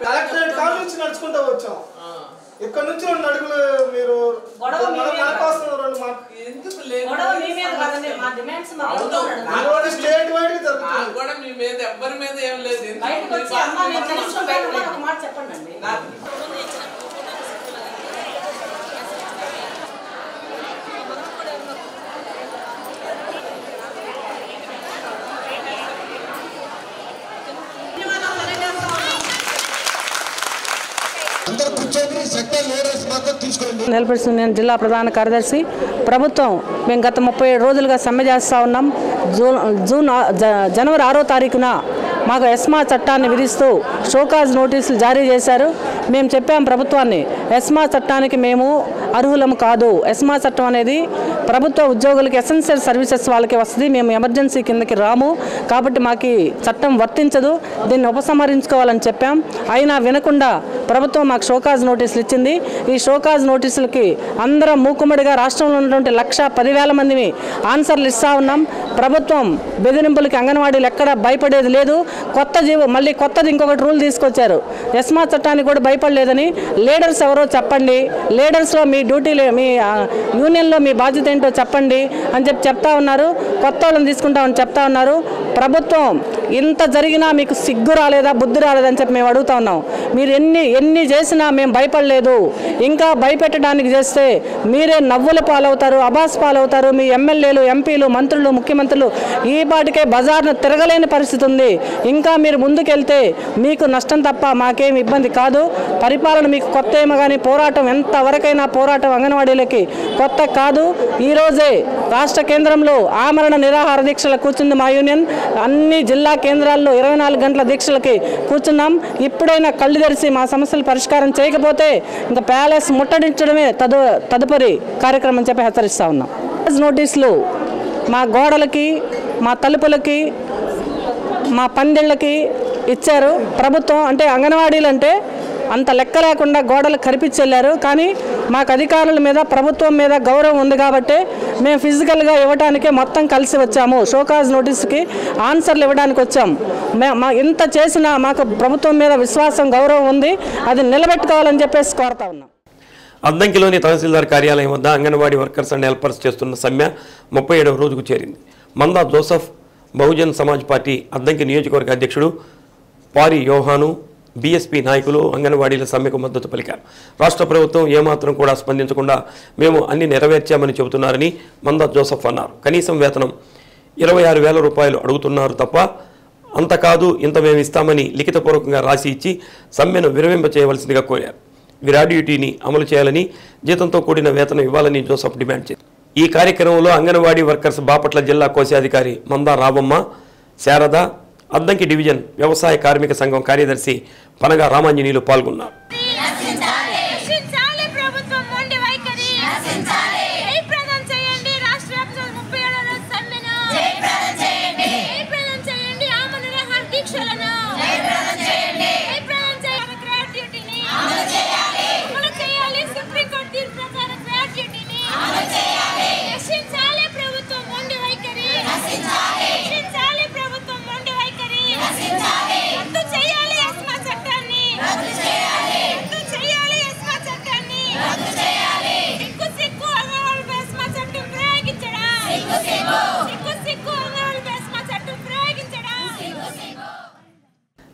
కలెక్టరేట్ కాడ నుంచి నడుచుకుంటూ వచ్చాం. ఇక్కడ నుంచి 2 అడుగులు మీరు స్టేట్ వైడ్ జరుగుతుంది. మీ మీద ఎవరి మీద ఏం లేదు. హెల్పర్స్ యూనియన్ జిల్లా ప్రధాన కార్యదర్శి. ప్రభుత్వం మేము గత 37 రోజులుగా సమ్మె చేస్తూ ఉన్నాం. జనవరి 6వ తారీఖున మాకు ఎస్మా చట్టాన్ని విధిస్తూ షోకాజ్ నోటీసులు జారీ చేశారు. మేము చెప్పాం ప్రభుత్వాన్ని, ఎస్మా చట్టానికి మేము అర్హులము కాదు. ఎస్మా చట్టం అనేది ప్రభుత్వ ఉద్యోగులకి ఎసెన్షియల్ సర్వీసెస్ వాళ్ళకి వస్తుంది. మేము ఎమర్జెన్సీ కిందకి రాము, కాబట్టి మాకు చట్టం వర్తించదు, దీన్ని ఉపసంహరించుకోవాలని చెప్పాం. అయినా వినకుండా ప్రభుత్వం మాకు షోకాజ్ నోటీసులు ఇచ్చింది. ఈ షోకాజ్ నోటీసులకి అందరం మూకుమ్మడిగా రాష్ట్రంలో ఉన్నటువంటి 1,10,000 మందిని ఆన్సర్లు ఇస్తూ ఉన్నాం. ప్రభుత్వం బెదిరింపులకి అంగన్వాడీలు ఎక్కడ భయపడేది లేదు. మళ్ళీ కొత్తది ఇంకొకటి రూల్ తీసుకొచ్చారు. ఎస్మా చట్టానికి కూడా భయపడలేదని. లీడర్స్ ఎవరో చెప్పండి, లీడర్స్లో మీ డ్యూటీలు, మీ యూనియన్లో మీ బాధ్యత ఏంటో చెప్పండి అని చెప్తా ఉన్నారు. కొత్త వాళ్ళని తీసుకుంటామని చెప్తా ఉన్నారు. ప్రభుత్వం ఇంత జరిగినా మీకు సిగ్గు రాలేదా, బుద్ధి రాలేదని చెప్పి మేము అడుగుతా ఉన్నాం. మీరు ఎన్ని చేసినా మేము భయపడలేదు. ఇంకా భయపెట్టడానికి చేస్తే మీరే నవ్వుల పాలవుతారు, అబాస్ పాలవుతారు. మీ ఎమ్మెల్యేలు, ఎంపీలు, మంత్రులు, ముఖ్యమంత్రులు ఈ పాటికే బజార్ను తిరగలేని పరిస్థితి ఉంది. ఇంకా మీరు ముందుకెళ్తే మీకు నష్టం తప్ప మాకేం ఇబ్బంది కాదు. పరిపాలన మీకు కొత్త ఏమో కానీ పోరాటం ఎంతవరకైనా పోరాటం అంగన్వాడీలకి కొత్త కాదు. ఈరోజే రాష్ట్ర కేంద్రంలో ఆమరణ నిరాహార దీక్షలు కూర్చుంది మా యూనియన్. అన్ని జిల్లా కేంద్రాల్లో 24 గంటల దీక్షలకి కూర్చున్నాం. ఇప్పుడైనా కళ్ళు తెరిచి మా సమస్యలు పరిష్కారం చేయకపోతే ఇంకా ప్యాలెస్ ముట్టడించడమే తదుపరి కార్యక్రమం చెప్పి హెచ్చరిస్తా ఉన్నాం. నోటీసులు మా గోడలకి, మా తలుపులకి, మా పందిళ్ళకి ఇచ్చారు ప్రభుత్వం. అంటే అంగన్వాడీలు అంటే అంత లెక్క లేకుండా గోడలు కరిపించెళ్ళారు. కానీ మాకు అధికారుల మీద, ప్రభుత్వం మీద గౌరవం ఉంది కాబట్టి మేము ఫిజికల్గా ఇవ్వడానికే మొత్తం కలిసి వచ్చాము. షోకాజ్ నోటీస్కి ఆన్సర్లు ఇవ్వడానికి వచ్చాం. ఇంత చేసినా మాకు ప్రభుత్వం మీద విశ్వాసం, గౌరవం ఉంది. అది నిలబెట్టుకోవాలని చెప్పేసి కోరుతా ఉన్నాం. అద్దంకిలోని తహసీల్దార్ కార్యాలయం వద్ద అంగన్వాడీ వర్కర్స్ అండ్ హెల్పర్స్ చేస్తున్న సమ్మె 37వ రోజుకు చేరింది. మందా జోసఫ్, బహుజన్ సమాజ్ పార్టీ అద్దంకి నియోజకవర్గ అధ్యక్షుడు పారి యోహాను, బీఎస్పీ నాయకులు అంగన్వాడీల సమ్మెకు మద్దతు పలికారు. రాష్ట్ర ప్రభుత్వం ఏమాత్రం కూడా స్పందించకుండా మేము అన్ని నెరవేర్చామని చెబుతున్నారని మందా జోసఫ్ అన్నారు. కనీసం వేతనం 26,000 రూపాయలు అడుగుతున్నారు తప్ప అంత కాదు, ఇంత మేము ఇస్తామని లిఖితపూర్వకంగా రాసి ఇచ్చి సమ్మెను విరమింప చేయవలసిందిగా కోరారు. గ్రాడ్యుటీని అమలు చేయాలని, జీతంతో కూడిన వేతనం ఇవ్వాలని జోసఫ్ డిమాండ్ చేశారు. ఈ కార్యక్రమంలో అంగన్వాడీ వర్కర్స్ బాపట్ల జిల్లా కోశాధికారి మందా రాబమ్మ, శారద, అద్దంకి డివిజన్ వ్యవసాయ కార్మిక సంఘం కార్యదర్శి పనగా రామాంజనీయులు పాల్గొన్నారు.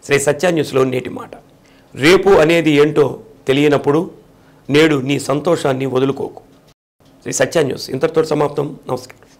శ్రీ సత్య న్యూస్లో నేటి మాట. రేపు అనేది ఏంటో తెలియనప్పుడు నేడు నీ సంతోషాన్ని వదులుకోకు. శ్రీ సత్య న్యూస్ ఇంతటితో సమాప్తం. నమస్కారం.